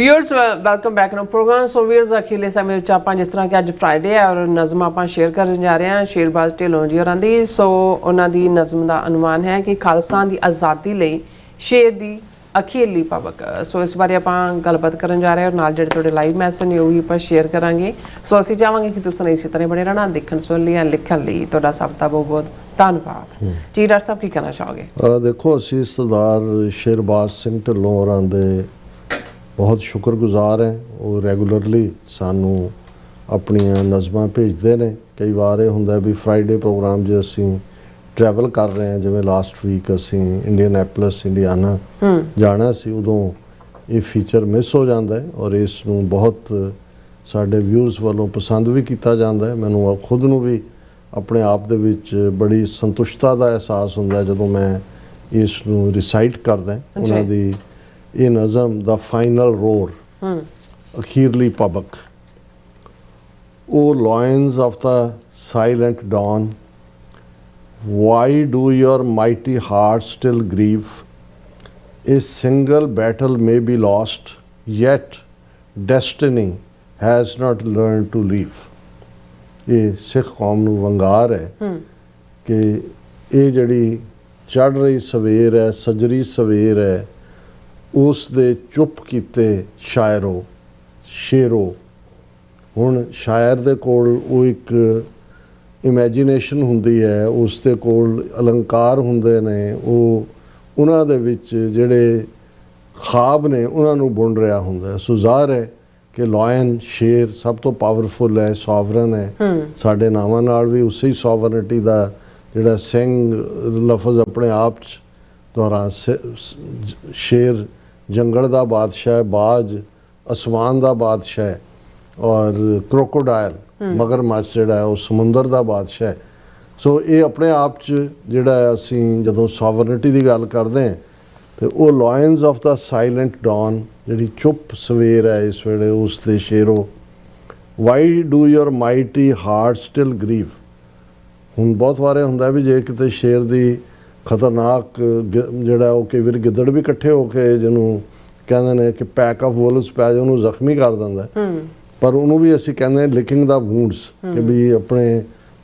Viewers welcome back नो program. So viewers अखिले समय ਵਿੱਚ ਆਪਾਂ ਜਿਸ ਤਰ੍ਹਾਂ ਕਿ ਅੱਜ ਫਰਾਈਡੇ ਹੈ ਔਰ ਨਜ਼ਮ ਆਪਾਂ ਸ਼ੇਅਰ ਕਰਨ ਜਾ ਰਹੇ ਹਾਂ ਸ਼ੇਰਬਾਜ਼ ਢਿੱਲੋਂ ਜੀ ਹੋਰਾਂ ਦੀ। ਸੋ ਉਹਨਾਂ ਦੀ ਨਜ਼ਮ ਦਾ ਅਨੁਮਾਨ ਹੈ ਕਿ ਖਾਲਸਾ ਦੀ ਆਜ਼ਾਦੀ ਲਈ ਸ਼ੇਰ ਦੀ ਅਖੀਰਲੀ ਪਵਕ। ਸੋ ਇਸ ਬਾਰੇ ਆਪਾਂ ਗੱਲਬਾਤ ਕਰਨ ਜਾ ਰਹੇ ਹਾਂ ਔਰ ਨਾਲ ਜਿਹੜੇ ਤੁਹਾਡੇ ਲਾਈਵ ਮੈਸੇਜ ਨੇ ਉਹ ਵੀ ਆਪਾਂ ਸ਼ੇਅਰ ਕਰਾਂਗੇ। ਸੋ ਅਸੀਂ ਚਾਹਾਂਗੇ ਕਿ ਤੁਸੀਂ ਇਸੇ ਤਰ੍ਹਾਂ ਬਣੇ ਰਹਿਣਾ ਦੇਖਣ ਸੁਣਨ ਲਈ ਲਿਖਣ ਲਈ। ਤੁਹਾਡਾ ਸਭ ਦਾ ਬਹੁਤ ਬਹੁਤ ਧੰਨਵਾਦ ਜੀ। ਡਾਕਟਰ ਸਾਹਿਬ ਕੀ ਕਹਿਣਾ ਚਾਹੋਗੇ? ਦੇਖੋ ਅਸੀਂ ਸਰਦਾਰ ਸ਼ੇਰਬਾਜ਼ ਸਿੰਘ ਢਿੱਲੋਂ ਹੋਰਾਂ ਦੇ बहुत शुक्रगुजार हैं। वो रेगूलरली सानू अपनियां नज़मां भेजते हैं। कई बार ये होंदा भी फ्राइडे प्रोग्राम जो असी ट्रैवल कर रहे हैं, जिवें लास्ट वीक असी इंडियनएपलिस इंडियाना जाना सी, उदों ये फीचर मिस हो जाता है और इसनूं बहुत साडे व्यूअर्स वालों पसंद भी किया जाता है। मैनूं खुद नूं भी अपने आप दे विच बड़ी संतुष्टता का एहसास हुंदा है जदों मैं इसनूं रिसाइट करदा उन्हां दी ये नज़म द फाइनल रोर अखीरली पबक। O lions of the silent dawn, why do your mighty heart still grieve? A single battle may be lost, yet destiny has not learn to leave. ये सिख कौम नूं वंगार है कि ये जड़ी चढ़ रही सवेर है, सजरी सवेर है, उस दे चुप कीते शायरो शेरो। हुण शायर दे कोल वो एक इमेजिनेशन हुंदी है, उस दे कोल अलंकार हुंदे ने, वो उन्हां दे विच जिहड़े ख्वाब ने उन्हां नूं बुन रहा हुंदा है। सो ज़ाहिर है कि लॉयन शेर सब तो पावरफुल है, सॉवरन है। साडे नावां नाल भी उसे ही सॉवरनिटी दा जिहड़ा सिंह लफज अपने आप च दोहरा शेर जंगल का बादशाह, बाज आसमान का बादशाह और क्रोकोडाइल मगरमच्छ जिहड़ा है वो समुंदर का बादशाह है। सो ये अपने आप च जिहड़ा असी जदों सॉवरनिटी की गल करते हैं तो वो lions of the silent dawn जिहड़ी चुप सवेर है इस वेले उस दे शेरो। Why do your mighty heart still grieve? हुण बहुत वारे हुंदा भी जे किते शेर की खतरनाक जिहड़ा वो कई वार गिद्दड़ भी इकट्ठे होके जिन्हों कहते हैं कि पैक ऑफ वुल्व्स पै जाए उन्होंने जख्मी कर दिंदा है। पर उन्होंने भी असी कहते हैं लिकिंग द वूंड्स कि भी अपने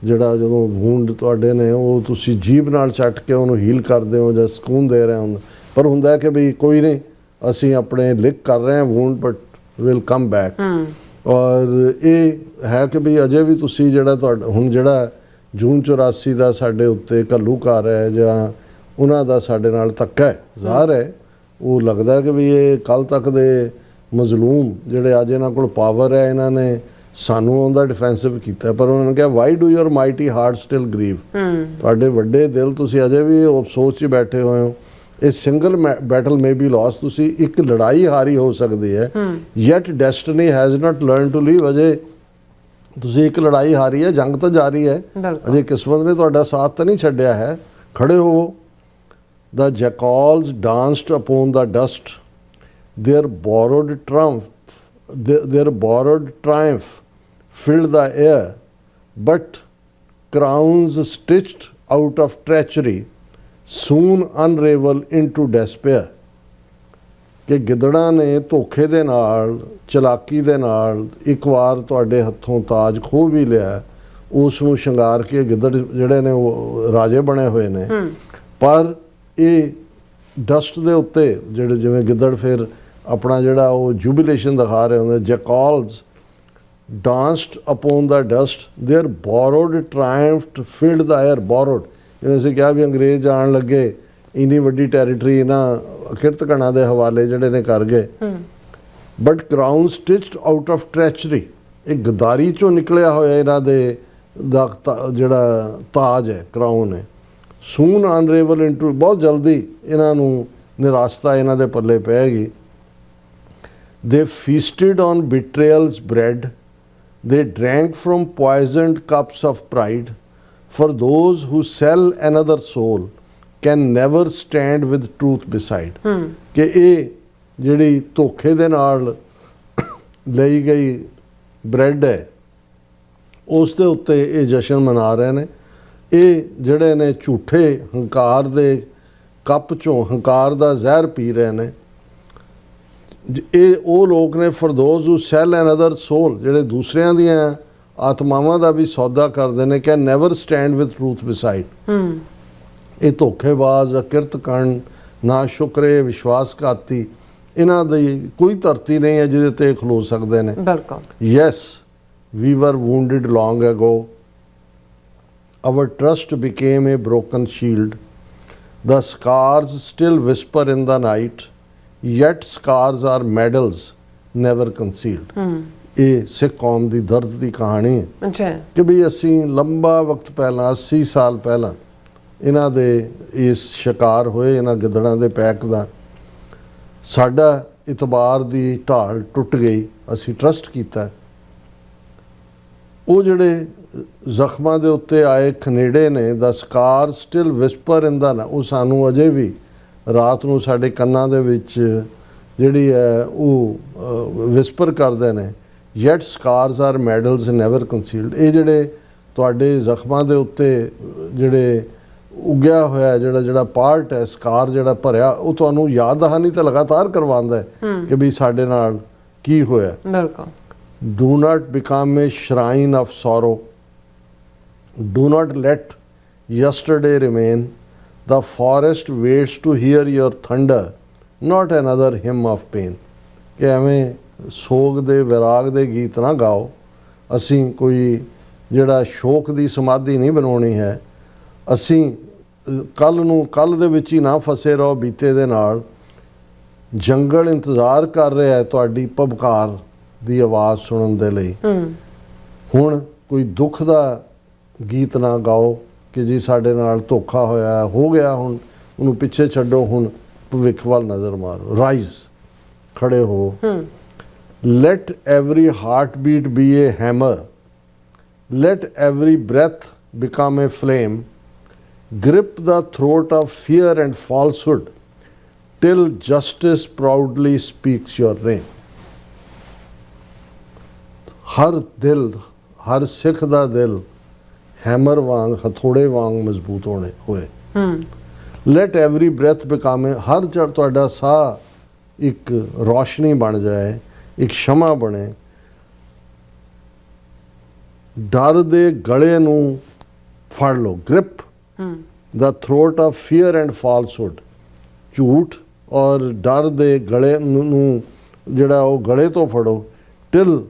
जिहड़ा जदों वूंड तुहाडे ने वो तुसी जीभ नाल चट के उन्होंने हील करदे हो जां सकून दे रहे हो, पर हुंदा है कि भी कोई नहीं असी अपने लिक कर रहे हैं wound but will come back. और ये है कि भी अजे भी तुसी जिहड़ा तुहाडा हुण जिहड़ा जून 84 का साढ़े उत्ते घल्लूघर है जां उन्हां दा साढ़े नाल धक्का है, ज़ाहिर है वो लगता है कि भी ये कल तक दे मजलूम जिहड़े अज इन्हां कोल पावर है इन्हां ने सानू उहदा डिफेंसिव कीता, पर उन्होंने कहा why do your mighty heart still grieve? तुहाडे वड्डे दिल तुसी अजे भी अफसोस च बैठे हुए हो। ये single battle may be lost, तुसी एक लड़ाई हारी हो सकती है, yet destiny has not learn to leave. अजे तुसी एक लड़ाई हारी है, जंग तो जारी है, अजे किस्मत ने तुहाडा साथ तो नहीं छड्डिया है, खड़े हो। The jackals danced upon the dust, there borrowed triumph filled the air, but crowns stitched out of treachery soon unravel into despair। कि गिदड़ा ने धोखे दे नाल चलाकी दे नाल एक बार तुहाडे हत्थों ताज खो भी लिया, उस नूं शंगार के गिदड़ जिहड़े ने वो राजे बने हुए ने। पर ये डस्ट दे उत्ते जिहड़े जिवें गिदड़ फिर अपना जिहड़ा वो जुबिलेशन दिखा रहे होंदे। Jackals danced upon the dust, there borrowed triumphed filled the air. Borrowed जिवें असीं कहा भी अंग्रेज आण लगे इन्नी वड्डी टैरीटरी इन्हां किरतकणा दे हवाले जिहड़े ने कर गए। But crown stitched out of treachery, एक गद्दारी चों निकलिया होया इन्हां दे दा जिहड़ा ताज है क्राउन है। सून अनरेवल इनटू, बहुत जल्दी इन्हां नूं निराशता इन्हां दे पल्ले पैगी। They feasted on betrayal's bread, they drank from poisoned cups of pride, for those who sell another soul can never stand with truth beside। कि ये जिहड़ी धोखे दे नाल लई गई ब्रेड है उस दे उत्ते ये जशन मना रहे ने। ये जिहड़े ने झूठे हंकार दे कप चों हंकार दा जहर पी रहे ने। ਇਹ ਉਹ ਲੋਕ ਨੇ for those who sell another soul, ਜਿਹੜੇ ਦੂਸਰਿਆਂ ਦੀਆਂ ਆਤਮਾਵਾਂ ਦਾ ਵੀ ਸੌਦਾ ਕਰਦੇ ਨੇ ਕਿ never stand with truth beside. ਇਹ ਧੋਖੇਬਾਜ਼, ਅਕਿਰਤ ਕਰਨ, ਨਾ ਸ਼ੁਕਰੇ, ਵਿਸ਼ਵਾਸਘਾਤੀ, ਇਹਨਾਂ ਦੀ ਕੋਈ ਧਰਤੀ ਨਹੀਂ ਹੈ ਜਿਹਦੇ ਤੇ ਖਲੋ ਸਕਦੇ ਨੇ। ਬਿਲਕੁਲ। Yes we were wounded long ago, our trust became a broken shield, the scars still whisper in the night, yet scars are medals never concealed। ਇਹ ਸਿੱਖ ਕੌਮ ਦੀ ਦਰਦ ਦੀ ਕਹਾਣੀ ਹੈ ਅੱਛਾ ਕਿ ਵੀ ਅਸੀਂ ਲੰਬਾ ਵਕਤ ਪਹਿਲਾਂ 80 ਸਾਲ ਪਹਿਲਾਂ ਇਹਨਾਂ ਦੇ ਇਸ ਸ਼ਿਕਾਰ ਹੋਏ, ਇਹਨਾਂ ਗਿੱਦੜਾਂ ਦੇ ਪੈਕ ਦਾ। ਸਾਡਾ ਇਤਬਾਰ ਦੀ ਢਾਲ ਟੁੱਟ ਗਈ, ਅਸੀਂ ਟਰਸਟ ਕੀਤਾ। ਉਹ ਜਿਹੜੇ ਜ਼ਖਮਾਂ ਦੇ ਉੱਤੇ ਆਏ ਖਨੇੜੇ ਨੇ, ਦਾ ਸਕਾਰ ਸਟਿਲ ਵਿਸਪਰ ਇਨ ਦਾ, ਉਹ ਸਾਨੂੰ ਅਜੇ ਵੀ ਰਾਤ ਨੂੰ ਸਾਡੇ ਕੰਨਾਂ ਦੇ ਵਿੱਚ ਜਿਹੜੀ ਹੈ ਉਹ ਵਿਸਪਰ ਕਰਦੇ ਨੇ। Yet scars are medals never concealed. ਇਹ ਜਿਹੜੇ ਤੁਹਾਡੇ ਜ਼ਖਮਾਂ ਦੇ ਉੱਤੇ ਜਿਹੜੇ ਉੱਗਿਆ ਹੋਇਆ ਜਿਹੜਾ ਪਾਰਟ ਹੈ, ਸਕਾਰ ਜਿਹੜਾ ਭਰਿਆ, ਉਹ ਤੁਹਾਨੂੰ ਯਾਦ ਦਹਾਨੀ ਤਾਂ ਲਗਾਤਾਰ ਕਰਵਾਉਂਦਾ ਹੈ ਕਿ ਵੀ ਸਾਡੇ ਨਾਲ ਕੀ ਹੋਇਆ। ਬਿਲਕੁਲ। Do not become a shrine of sorrow. Do not let yesterday remain. The forest waits to hear your thunder, not another hymn of pain। ਕਿ ਐਵੇਂ ਸੋਗ ਦੇ ਵਿਰਾਗ ਦੇ ਗੀਤ ਨਾ ਗਾਓ। ਅਸੀਂ ਕੋਈ ਜਿਹੜਾ ਸ਼ੋਕ ਦੀ ਸਮਾਧੀ ਨਹੀਂ ਬਣਾਉਣੀ ਹੈ। ਅਸੀਂ ਕੱਲ੍ਹ ਦੇ ਵਿੱਚ ਹੀ ਨਾ ਫਸੇ ਰਹੋ ਬੀਤੇ ਦੇ ਨਾਲ। ਜੰਗਲ ਇੰਤਜ਼ਾਰ ਕਰ ਰਿਹਾ ਹੈ ਤੁਹਾਡੀ ਭਬਕਾਰ ਦੀ ਆਵਾਜ਼ ਸੁਣਨ ਦੇ ਲਈ। ਹੁਣ ਕੋਈ ਦੁੱਖ ਦਾ ਗੀਤ ਨਾ ਗਾਓ ਕਿ ਜੀ ਸਾਡੇ ਨਾਲ ਧੋਖਾ ਹੋਇਆ, ਹੋ ਗਿਆ, ਹੁਣ ਉਹਨੂੰ ਪਿੱਛੇ ਛੱਡੋ, ਹੁਣ ਭਵਿੱਖ ਵੱਲ ਨਜ਼ਰ ਮਾਰੋ। ਰਾਈਜ਼, ਖੜੇ ਹੋ। Let every heart beat be a hammer, let every breath become a flame, grip the throat of fear and falsehood till justice proudly speaks your name। ਹਰ ਦਿਲ, ਹਰ ਸਿੱਖ ਦਾ ਦਿਲ ਹੈਮਰ ਵਾਂਗ, ਹਥੋੜੇ ਵਾਂਗ ਮਜ਼ਬੂਤ ਹੋਏ। ਲੈਟ ਐਵਰੀ ਬ੍ਰੈਥ ਬਿਕਮ, ਹਰ ਜਦ ਤੁਹਾਡਾ ਸਾਹ ਇੱਕ ਰੋਸ਼ਨੀ ਬਣ ਜਾਏ, ਇੱਕ ਸ਼ਮਾ ਬਣੇ। ਡਰ ਦੇ ਗਲੇ ਨੂੰ ਫੜ ਲਓ, grip the throat of fear and falsehood. ਝੂਠ ਔਰ ਡਰ ਦੇ ਗਲੇ ਨੂੰ ਜਿਹੜਾ ਉਹ ਗਲੇ ਤੋਂ ਫੜੋ। ਟਿਲ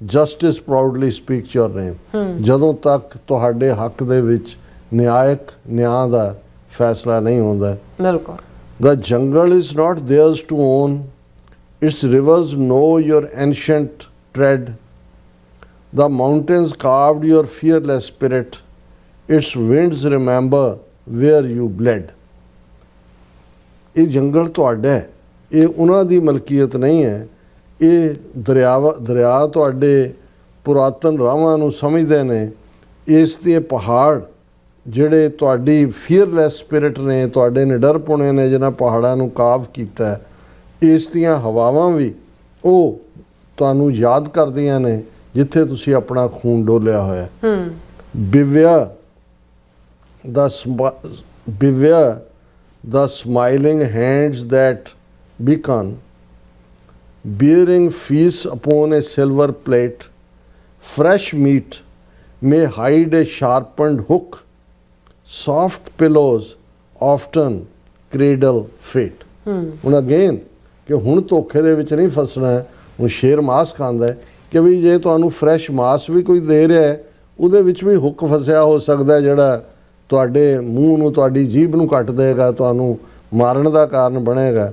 ਜਸਟਿਸ ਪ੍ਰਾਊਡਲੀ ਸਪੀਕਸ ਯੋਰ ਨੇਮ, ਜਦੋਂ ਤੱਕ ਤੁਹਾਡੇ ਹੱਕ ਦੇ ਵਿੱਚ ਨਿਆਂ ਦਾ ਫੈਸਲਾ ਨਹੀਂ ਹੁੰਦਾ। ਬਿਲਕੁਲ। The jungle is not theirs to own, its rivers know your ancient tread, the mountains carved your fearless spirit, its winds remember where you bled। ਇਹ ਜੰਗਲ ਤੁਹਾਡਾ ਹੈ, ਇਹ ਉਹਨਾਂ ਦੀ ਮਲਕੀਅਤ ਨਹੀਂ ਹੈ। ਇਹ ਦਰਿਆ ਤੁਹਾਡੇ ਪੁਰਾਤਨ ਰਾਹਾਂ ਨੂੰ ਸਮਝਦੇ ਨੇ। ਇਸ ਦੇ ਪਹਾੜ ਜਿਹੜੇ ਤੁਹਾਡੀ ਫੀਅਰਲੈਸ ਸਪਿਰਿਟ ਨੇ, ਤੁਹਾਡੇ ਨਿਡਰਪੁਣੇ ਨੇ ਜਿਹਨਾਂ ਪਹਾੜਾਂ ਨੂੰ ਕਾਵ ਕੀਤਾ ਹੈ। ਇਸ ਦੀਆਂ ਹਵਾਵਾਂ ਵੀ ਉਹ ਤੁਹਾਨੂੰ ਯਾਦ ਕਰਦੀਆਂ ਨੇ ਜਿੱਥੇ ਤੁਸੀਂ ਆਪਣਾ ਖੂਨ ਡੋਲਿਆ ਹੋਇਆ। Beware the smiling hands that beckon, bearing feast upon a silver plate, fresh meat may hide a sharpened hook, soft pillows often cradle fate। ਹੁਣ ਅਗੇਨ ਕਿ ਹੁਣ ਧੋਖੇ ਦੇ ਵਿੱਚ ਨਹੀਂ ਫਸਣਾ ਹੈ। ਹੁਣ ਸ਼ੇਰ ਮਾਸ ਖਾਂਦਾ ਹੈ ਕਿ ਵੀ ਜੇ ਤੁਹਾਨੂੰ ਫਰੈਸ਼ ਮਾਸ ਵੀ ਕੋਈ ਦੇ ਰਿਹਾ ਹੈ, ਉਹਦੇ ਵਿੱਚ ਵੀ ਹੁੱਕ ਫਸਿਆ ਹੋ ਸਕਦਾ ਜਿਹੜਾ ਤੁਹਾਡੇ ਮੂੰਹ ਨੂੰ, ਤੁਹਾਡੀ ਜੀਭ ਨੂੰ ਕੱਟ ਦੇਗਾ, ਤੁਹਾਨੂੰ ਮਾਰਨ ਦਾ ਕਾਰਨ ਬਣੇਗਾ।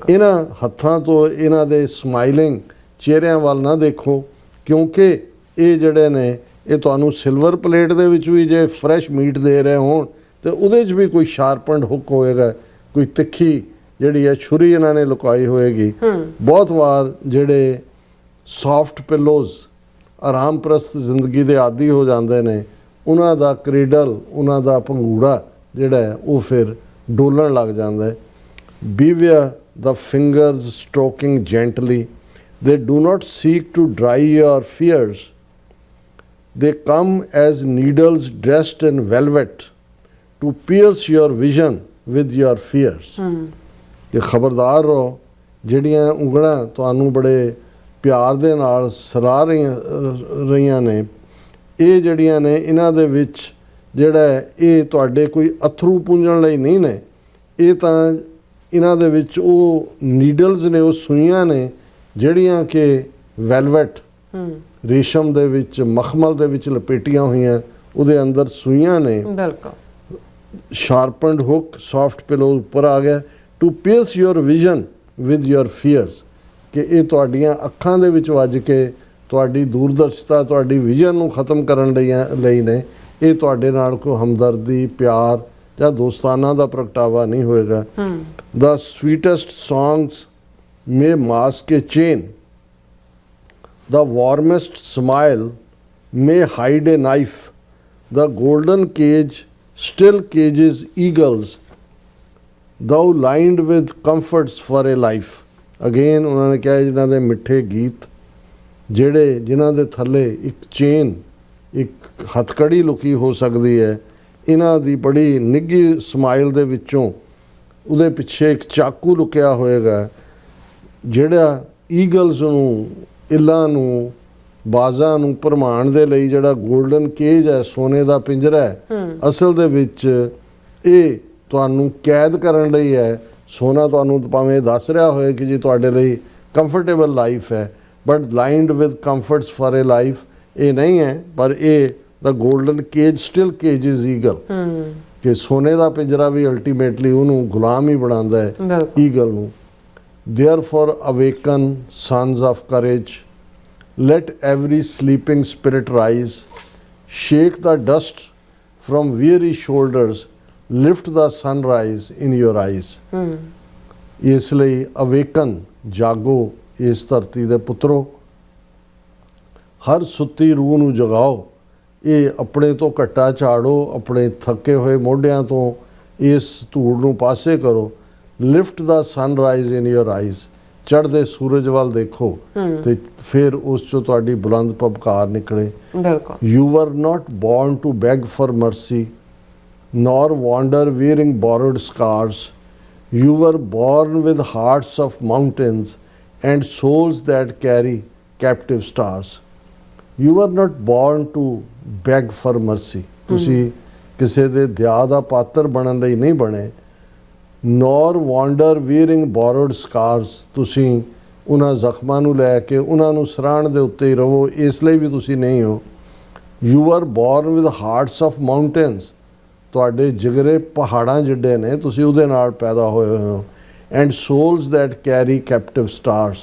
ਇਹਨਾਂ ਹੱਥਾਂ ਤੋਂ, ਇਹਨਾਂ ਦੇ ਸਮਾਈਲਿੰਗ ਚਿਹਰਿਆਂ ਵੱਲ ਨਾ ਦੇਖੋ, ਕਿਉਂਕਿ ਇਹ ਜਿਹੜੇ ਨੇ ਇਹ ਤੁਹਾਨੂੰ ਸਿਲਵਰ ਪਲੇਟ ਦੇ ਵਿੱਚ ਵੀ ਜੇ ਫਰੈਸ਼ ਮੀਟ ਦੇ ਰਹੇ ਹੋਣ ਤੇ ਉਹਦੇ 'ਚ ਵੀ ਕੋਈ ਸ਼ਾਰਪਨਡ ਹੁੱਕ ਹੋਏਗਾ, ਕੋਈ ਤਿੱਖੀ ਜਿਹੜੀ ਹੈ ਛੁਰੀ ਇਹਨਾਂ ਨੇ ਲੁਕਾਈ ਹੋਏਗੀ। ਬਹੁਤ ਵਾਰ ਜਿਹੜੇ ਸੌਫਟ ਪਿਲੋਜ਼ ਆਰਾਮ ਪ੍ਰਸਤ ਜ਼ਿੰਦਗੀ ਦੇ ਆਦੀ ਹੋ ਜਾਂਦੇ ਨੇ, ਉਹਨਾਂ ਦਾ ਕ੍ਰੇਡਲ, ਉਹਨਾਂ ਦਾ ਪੰਗੂੜਾ ਜਿਹੜਾ ਹੈ ਉਹ ਫਿਰ ਡੋਲਣ ਲੱਗ ਜਾਂਦਾ ਹੈ। Beware the fingers stroking gently, they do not seek to dry your fears, they come as needles dressed in velvet to pierce your vision with your fears। ਕਿ ਖਬਰਦਾਰ ਰਹੋ ਜਿਹੜੀਆਂ ਉਂਗਲਾਂ ਤੁਹਾਨੂੰ ਬੜੇ ਪਿਆਰ ਦੇ ਨਾਲ ਸਰਾਹ ਰਹੀਆਂ ਨੇ, ਇਹ ਜਿਹੜੀਆਂ ਨੇ ਇਹਨਾਂ ਦੇ ਵਿੱਚ ਜਿਹੜਾ ਇਹ ਤੁਹਾਡੇ ਕੋਈ ਅਥਰੂ ਪੂੰਝਣ ਲਈ ਨਹੀਂ ਨੇ, ਇਹ ਤਾਂ ਇਹਨਾਂ ਦੇ ਵਿੱਚ ਉਹ ਨੀਡਲਸ ਨੇ, ਉਹ ਸੂਈਆਂ ਨੇ ਜਿਹੜੀਆਂ ਕਿ ਵੈਲਵਟ ਰੇਸ਼ਮ ਦੇ ਵਿੱਚ ਮਖਮਲ ਦੇ ਵਿੱਚ ਲਪੇਟੀਆਂ ਹੋਈਆਂ, ਉਹਦੇ ਅੰਦਰ ਸੂਈਆਂ ਨੇ। ਬਿਲਕੁਲ। ਸ਼ਾਰਪਨਡ ਹੁੱਕ ਸੌਫਟ ਪਿਲੋ ਉੱਪਰ ਆ ਗਿਆ to pierce your vision with your fears, ਕਿ ਇਹ ਤੁਹਾਡੀਆਂ ਅੱਖਾਂ ਦੇ ਵਿੱਚ ਵੱਜ ਕੇ ਤੁਹਾਡੀ ਦੂਰਦਰਸ਼ਤਾ, ਤੁਹਾਡੀ ਵਿਜ਼ਨ ਨੂੰ ਖਤਮ ਕਰਨ ਲਈ ਨੇ। ਇਹ ਤੁਹਾਡੇ ਨਾਲ ਕੋਈ ਹਮਦਰਦੀ, ਪਿਆਰ ਜਾਂ ਦੋਸਤਾਨਾ ਦਾ ਪ੍ਰਗਟਾਵਾ ਨਹੀਂ ਹੋਏਗਾ। The sweetest songs may mask a chain, the warmest smile may hide a knife, the golden cage still cages eagles, thou lined with comforts for a life. Again ਉਹਨਾਂ ਨੇ ਕਿਹਾ ਜਿਨ੍ਹਾਂ ਦੇ ਮਿੱਠੇ ਗੀਤ, ਜਿਨ੍ਹਾਂ ਦੇ ਥੱਲੇ ਇੱਕ ਚੇਨ, ਇੱਕ ਹਥਕੜੀ ਲੁਕੀ ਹੋ ਸਕਦੀ ਹੈ, ਇਹਨਾਂ ਦੀ ਬੜੀ ਨਿੱਘੀ ਸਮਾਈਲ ਦੇ ਵਿੱਚੋਂ ਉਹਦੇ ਪਿੱਛੇ ਇੱਕ ਚਾਕੂ ਲੁਕਿਆ ਹੋਏਗਾ, ਜਿਹੜਾ ਈਗਲਸ ਨੂੰ, ਇੱਲਾਂ ਨੂੰ, ਬਾਜ਼ਾਂ ਨੂੰ ਭਰਮਾਉਣ ਦੇ ਲਈ ਜਿਹੜਾ ਗੋਲਡਨ ਕੇਜ ਹੈ, ਸੋਨੇ ਦਾ ਪਿੰਜਰਾ ਹੈ, ਅਸਲ ਦੇ ਵਿੱਚ ਇਹ ਤੁਹਾਨੂੰ ਕੈਦ ਕਰਨ ਲਈ ਹੈ। ਸੋਨਾ ਤੁਹਾਨੂੰ ਭਾਵੇਂ ਦੱਸ ਰਿਹਾ ਹੋਏ ਕਿ ਜੀ ਤੁਹਾਡੇ ਲਈ ਕੰਫਰਟੇਬਲ ਲਾਈਫ ਹੈ, but lined with comforts for a life ਇਹ ਨਹੀਂ ਹੈ, ਪਰ ਇਹ the golden cage still cages eagle, ਕਿ ਸੋਨੇ ਦਾ ਪਿੰਜਰਾ ਵੀ ਅਲਟੀਮੇਟਲੀ ਉਹਨੂੰ ਗੁਲਾਮ ਹੀ ਬਣਾਉਂਦਾ ਹੈ ਈਗਲ ਨੂੰ। Therefore awaken sons of courage, let every sleeping spirit rise, shake the dust from weary shoulders, lift the sunrise in your eyes. ਇਸ ਲਈ awaken, ਜਾਗੋ ਇਸ ਧਰਤੀ ਦੇ ਪੁੱਤਰੋ, ਹਰ ਸੁੱਤੀ ਰੂਹ ਨੂੰ ਜਗਾਓ, ਇਹ ਆਪਣੇ ਤੋਂ ਘੱਟਾ ਝਾੜੋ, ਆਪਣੇ ਥੱਕੇ ਹੋਏ ਮੋਢਿਆਂ ਤੋਂ ਇਸ ਧੂੜ ਨੂੰ ਪਾਸੇ ਕਰੋ। ਲਿਫਟ ਦਾ ਸਨਰਾਈਜ਼ ਇਨ ਯੋਰ ਆਈਜ਼, ਚੜ੍ਹਦੇ ਸੂਰਜ ਵੱਲ ਦੇਖੋ ਤੇ ਫਿਰ ਉਸ ਚੋਂ ਤੁਹਾਡੀ ਬੁਲੰਦ ਪਬਕਾਰ ਨਿਕਲੇ। You were not born to beg for mercy nor wander wearing borrowed scars, you were born with hearts of mountains and souls that carry captive stars. You were not born to beg for mercy, ਤੁਸੀਂ ਕਿਸੇ ਦੇ ਦਇਆ ਦਾ ਪਾਤਰ ਬਣਨ ਲਈ ਨਹੀਂ ਬਣੇ। nor wander wearing borrowed scars, ਤੁਸੀਂ ਉਹਨਾਂ ਜ਼ਖਮਾਂ ਨੂੰ ਲੈ ਕੇ ਉਹਨਾਂ ਨੂੰ ਸਰਾਣ ਦੇ ਉੱਤੇ ਹੀ ਰਹੋ, ਇਸ ਲਈ ਵੀ ਤੁਸੀਂ ਨਹੀਂ ਹੋ। You were born with hearts of mountains, ਤੁਹਾਡੇ ਜਿਗਰੇ ਪਹਾੜਾਂ ਜਿੱਡੇ ਨੇ, ਤੁਸੀਂ ਉਹਦੇ ਨਾਲ ਪੈਦਾ ਹੋਏ ਹੋ। And souls that carry captive stars,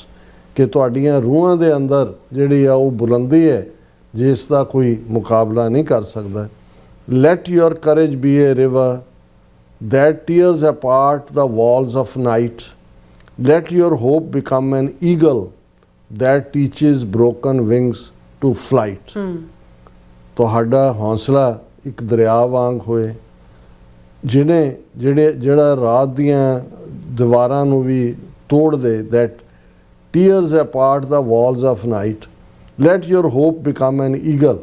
ਕਿ ਤੁਹਾਡੀਆਂ ਰੂਹਾਂ ਦੇ ਅੰਦਰ ਜਿਹੜੀ ਆ ਉਹ ਬੁਲੰਦੀ ਹੈ ਜਿਸ ਦਾ ਕੋਈ ਮੁਕਾਬਲਾ ਨਹੀਂ ਕਰ ਸਕਦਾ। Let your courage be a river that tears apart the walls of night, let your hope become an eagle that teaches broken wings to flight. ਤੁਹਾਡਾ ਹੌਸਲਾ ਇੱਕ ਦਰਿਆ ਵਾਂਗ ਹੋਏ, ਜਿਹੜਾ ਰਾਤ ਦੀਆਂ ਦੀਵਾਰਾਂ ਨੂੰ ਵੀ ਤੋੜ ਦੇ। that tears apart the walls of night, let your hope become an eagle,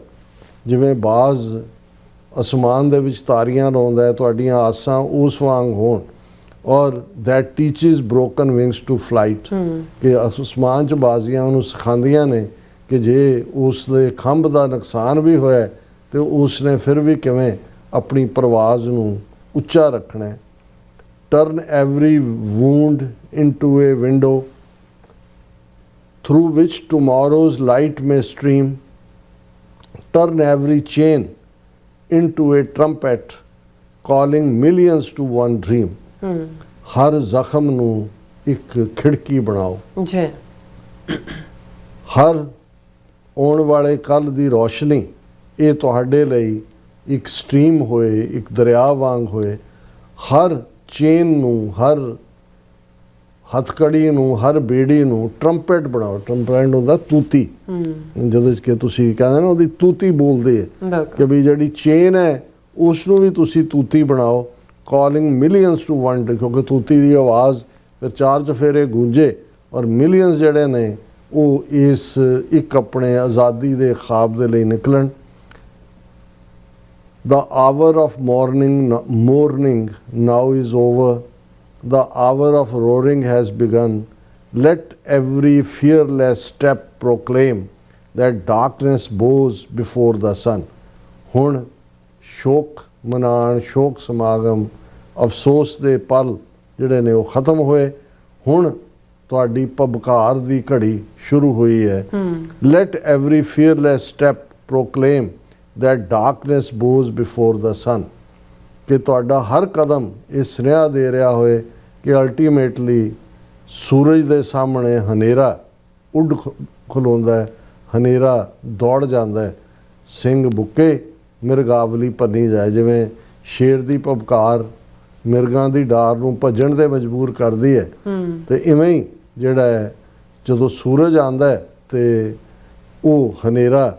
ਜਿਵੇਂ ਬਾਜ਼ ਅਸਮਾਨ ਦੇ ਵਿੱਚ ਤਾਰੀਆਂ ਲਾਉਂਦਾ ਹੈ, ਤੁਹਾਡੀਆਂ ਆਸਾਂ ਉਸ ਵਾਂਗ ਹੋਣ। ਔਰ that teaches broken wings to flight, ਕਿ ਅਸਮਾਨ 'ਚ ਬਾਜ਼ੀਆਂ ਉਹਨੂੰ ਸਿਖਾਉਂਦੀਆਂ ਨੇ ਕਿ ਜੇ ਉਸ ਦੇ ਖੰਭ ਦਾ ਨੁਕਸਾਨ ਵੀ ਹੋਇਆ ਤੇ ਉਸ ਨੇ ਫਿਰ ਵੀ ਕਿਵੇਂ ਆਪਣੀ ਪਰਵਾਜ਼ ਨੂੰ ਉੱਚਾ ਰੱਖਣਾ ਹੈ। Turn every wound into a window through which tomorrow's light may stream, turn every chain into a trumpet calling millions to one dream. ਹਰ ਜ਼ਖਮ ਨੂੰ ਇੱਕ ਖਿੜਕੀ ਬਣਾਓ ਜੀ। ਹਰ ਆਉਣ ਵਾਲੇ ਕੱਲ੍ਹ ਦੀ ਰੋਸ਼ਨੀ ਇਹ ਤੁਹਾਡੇ ਲਈ ਇੱਕ ਸਟਰੀਮ ਹੋਏ, ਇੱਕ ਦਰਿਆ ਵਾਂਗ ਹੋਏ। ਹਰ ਚੇਨ ਨੂੰ, ਹਰ ਹਥਕੜੀ ਨੂੰ, ਹਰ ਬੇੜੀ ਨੂੰ ਟਰੰਪਟ ਬਣਾਓ। ਟਰੰਪਟ ਹੁੰਦਾ ਤੂਤੀ, ਜਦੋਂ ਕਿ ਤੁਸੀਂ ਕਹਿੰਦੇ ਨਾ ਉਹਦੀ ਤੂਤੀ ਬੋਲਦੇ ਹੈ, ਕਿ ਵੀ ਜਿਹੜੀ ਚੇਨ ਹੈ ਉਸ ਨੂੰ ਵੀ ਤੁਸੀਂ ਤੂਤੀ ਬਣਾਓ। ਕਾਲਿੰਗ ਮਿਲੀਅਨਸ ਟੂ ਵਨ, ਕਿਉਂਕਿ ਤੂਤੀ ਦੀ ਆਵਾਜ਼ ਫਿਰ ਚਾਰ ਚੁਫੇਰੇ ਗੂੰਜੇ ਔਰ ਮਿਲੀਅਨਸ ਜਿਹੜੇ ਨੇ ਉਹ ਇਸ ਇੱਕ ਆਪਣੇ ਆਜ਼ਾਦੀ ਦੇ ਖਾਬ ਦੇ ਲਈ ਨਿਕਲਣ। The hour of mourning now is over, the hour of roaring has begun, let every fearless step proclaim that darkness bows before the sun. ਹੁਣ ਸ਼ੋਕ ਮਨਾਉਣ, ਸ਼ੋਕ ਸਮਾਗਮ, ਅਫਸੋਸ ਦੇ ਪਲ ਜਿਹੜੇ ਨੇ ਉਹ ਖਤਮ ਹੋਏ। ਹੁਣ ਤੁਹਾਡੀ ਪਬਕਾਰ ਦੀ ਘੜੀ ਸ਼ੁਰੂ ਹੋਈ ਹੈ। let every fearless step proclaim that darkness bows before the sun, ਕਿ ਤੁਹਾਡਾ ਹਰ ਕਦਮ ਇਹ ਸੁਨੇਹਾ ਦੇ ਰਿਹਾ ਹੋਏ ਕਿ ਅਲਟੀਮੇਟਲੀ ਸੂਰਜ ਦੇ ਸਾਹਮਣੇ ਹਨੇਰਾ ਉੱਡ ਖਲੋਂਦਾ ਹੈ, ਹਨੇਰਾ ਦੌੜ ਜਾਂਦਾ ਹੈ। ਸਿੰਘ ਬੁੱਕੇ ਮਿਰਗਾਵਲੀ ਭੰਨੀ ਜਾਏ, ਜਿਵੇਂ ਸ਼ੇਰ ਦੀ ਭਬਕਾਰ ਮਿਰਗਾਂ ਦੀ ਡਾਰ ਨੂੰ ਭੱਜਣ ਦੇ ਮਜਬੂਰ ਕਰਦੀ ਹੈ, ਤੇ ਇਵੇਂ ਹੀ ਜਿਹੜਾ ਹੈ ਜਦੋਂ ਸੂਰਜ ਆਉਂਦਾ ਹੈ ਤੇ ਉਹ ਹਨੇਰਾ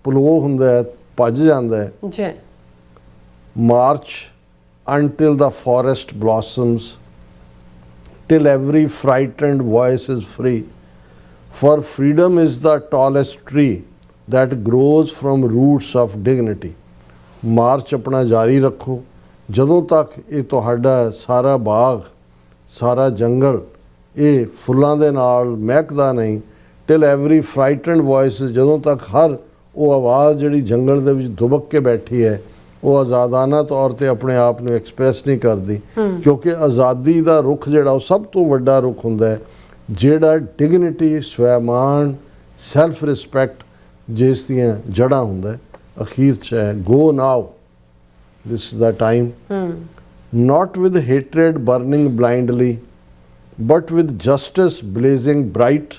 ਪਲੋ ਹੁੰਦਾ ਹੈ, ਭੱਜ ਜਾਂਦਾ ਹੈ। ਜੀ। March until the forest blossoms, till every frightened voice is free. For freedom is the tallest tree that grows from roots of dignity. March ਆਪਣਾ ਜਾਰੀ ਰੱਖੋ ਜਦੋਂ ਤੱਕ ਇਹ ਤੁਹਾਡਾ ਸਾਰਾ ਬਾਗ, ਸਾਰਾ ਜੰਗਲ ਇਹ ਫੁੱਲਾਂ ਦੇ ਨਾਲ ਮਹਿਕਦਾ ਨਹੀਂ। till every frightened voice, ਜਦੋਂ ਤੱਕ ਹਰ ਉਹ ਆਵਾਜ਼ ਜਿਹੜੀ ਜੰਗਲ ਦੇ ਵਿੱਚ ਦੁਬਕ ਕੇ ਬੈਠੀ ਹੈ ਉਹ ਆਜ਼ਾਦਾਨਾ ਤੌਰ ਤੇ ਆਪਣੇ ਆਪ ਨੂੰ ਐਕਸਪ੍ਰੈਸ ਨਹੀਂ ਕਰਦੀ, ਕਿਉਂਕਿ ਆਜ਼ਾਦੀ ਦਾ ਰੁੱਖ ਜਿਹੜਾ ਉਹ ਸਭ ਤੋਂ ਵੱਡਾ ਰੁੱਖ ਹੁੰਦਾ ਹੈ, ਜਿਹੜਾ ਡਿਗਨਿਟੀ, ਸਵੈਮਾਨ, ਸੈਲਫ ਰਿਸਪੈਕਟ ਜਿਸ ਦੀਆਂ ਜੜ੍ਹਾਂ ਹੁੰਦਾ ਹੈ। ਅਖੀਰ 'ਚ ਹੈ go now, this is the time, not with hatred burning blindly but with justice blazing bright.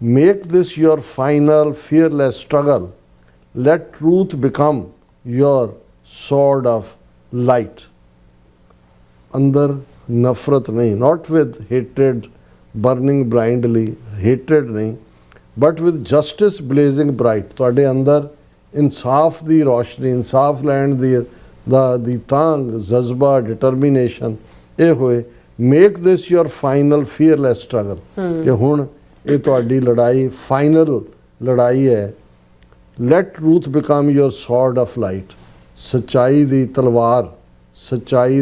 Make this your final fearless struggle, let truth become your sword of light. ਅੰਦਰ ਨਫ਼ਰਤ ਨਹੀਂ, not with hatred burning blindly, hatred ਨਹੀਂ, but with justice blazing bright. ਤੁਹਾਡੇ ਅੰਦਰ ਇਨਸਾਫ ਦੀ ਰੋਸ਼ਨੀ, ਇਨਸਾਫ ਲੈਣ ਦੀ ਤਾਂਗ, ਜਜ਼ਬਾ, ਡਿਟਰਮੀਨੇਸ਼ਨ ਇਹ ਹੋਏ। Make this your final fearless struggle, ਕਿ ਹੁਣ ਇਹ ਤੁਹਾਡੀ ਲੜਾਈ ਫਾਈਨਲ ਲੜਾਈ ਹੈ। let truth become your sword of light. ਸੱਚਾਈ ਦੀ ਤਲਵਾਰ, ਸੱਚਾਈ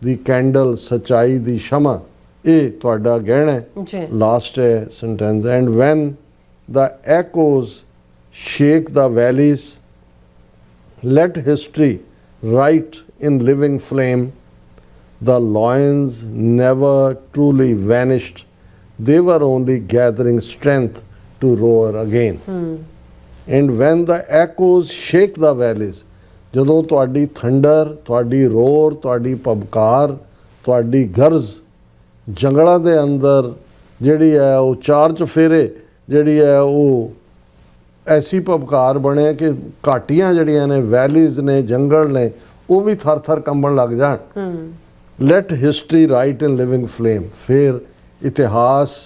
ਦੀ ਕੈਂਡਲ, ਸੱਚਾਈ ਦੀ ਸ਼ਮਾ, ਇਹ ਤੁਹਾਡਾ ਗਹਿਣਾ ਹੈ। ਲਾਸਟ ਹੈ sentence, and when the echoes shake the valleys, let history write in living flame, the lions never truly vanished, they were only gathering strength to roar again. And when the echoes shake the valleys, ਜਦੋਂ ਤੁਹਾਡੀ thunder, ਤੁਹਾਡੀ roar, ਤੁਹਾਡੀ ਪਬਕਾਰ, ਤੁਹਾਡੀ ਗਰਜ ਜੰਗਲਾਂ ਦੇ ਅੰਦਰ ਜਿਹੜੀ ਹੈ ਉਹ ਚਾਰ ਚੁਫੇਰੇ ਜਿਹੜੀ ਹੈ ਉਹ ਐਸੀ ਪਬਕਾਰ ਬਣੇ ਕਿ ਘਾਟੀਆਂ ਜਿਹੜੀਆਂ ਨੇ, ਵੈਲੀਜ਼ ਨੇ, ਜੰਗਲ ਨੇ, ਉਹ ਵੀ ਥਰ ਥਰ ਕੰਬਣ ਲੱਗ ਜਾਣ। Let history write in living flame, ਫਿਰ ਇਤਿਹਾਸ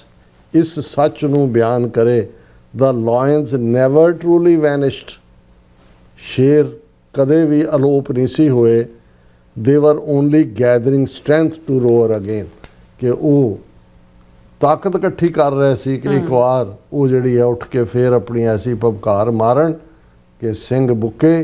ਇਸ ਸੱਚ ਨੂੰ ਬਿਆਨ ਕਰੇ। The lions never truly vanished. ਸ਼ੇਰ ਕਦੇ ਵੀ ਅਲੋਪ ਨਹੀਂ ਸੀ ਹੋਏ। They were only gathering strength to roar again, ਕਿ ਉਹ ਤਾਕਤ ਇਕੱਠੀ ਕਰ ਰਹੇ ਸੀ ਕਿ ਇੱਕ ਵਾਰ ਉਹ ਜਿਹੜੀ ਹੈ ਉੱਠ ਕੇ ਫਿਰ ਆਪਣੀ ਐਸੀ ਪਬਕਾਰ ਮਾਰਨ ਕਿ ਸਿੰਘ ਬੁੱਕੇ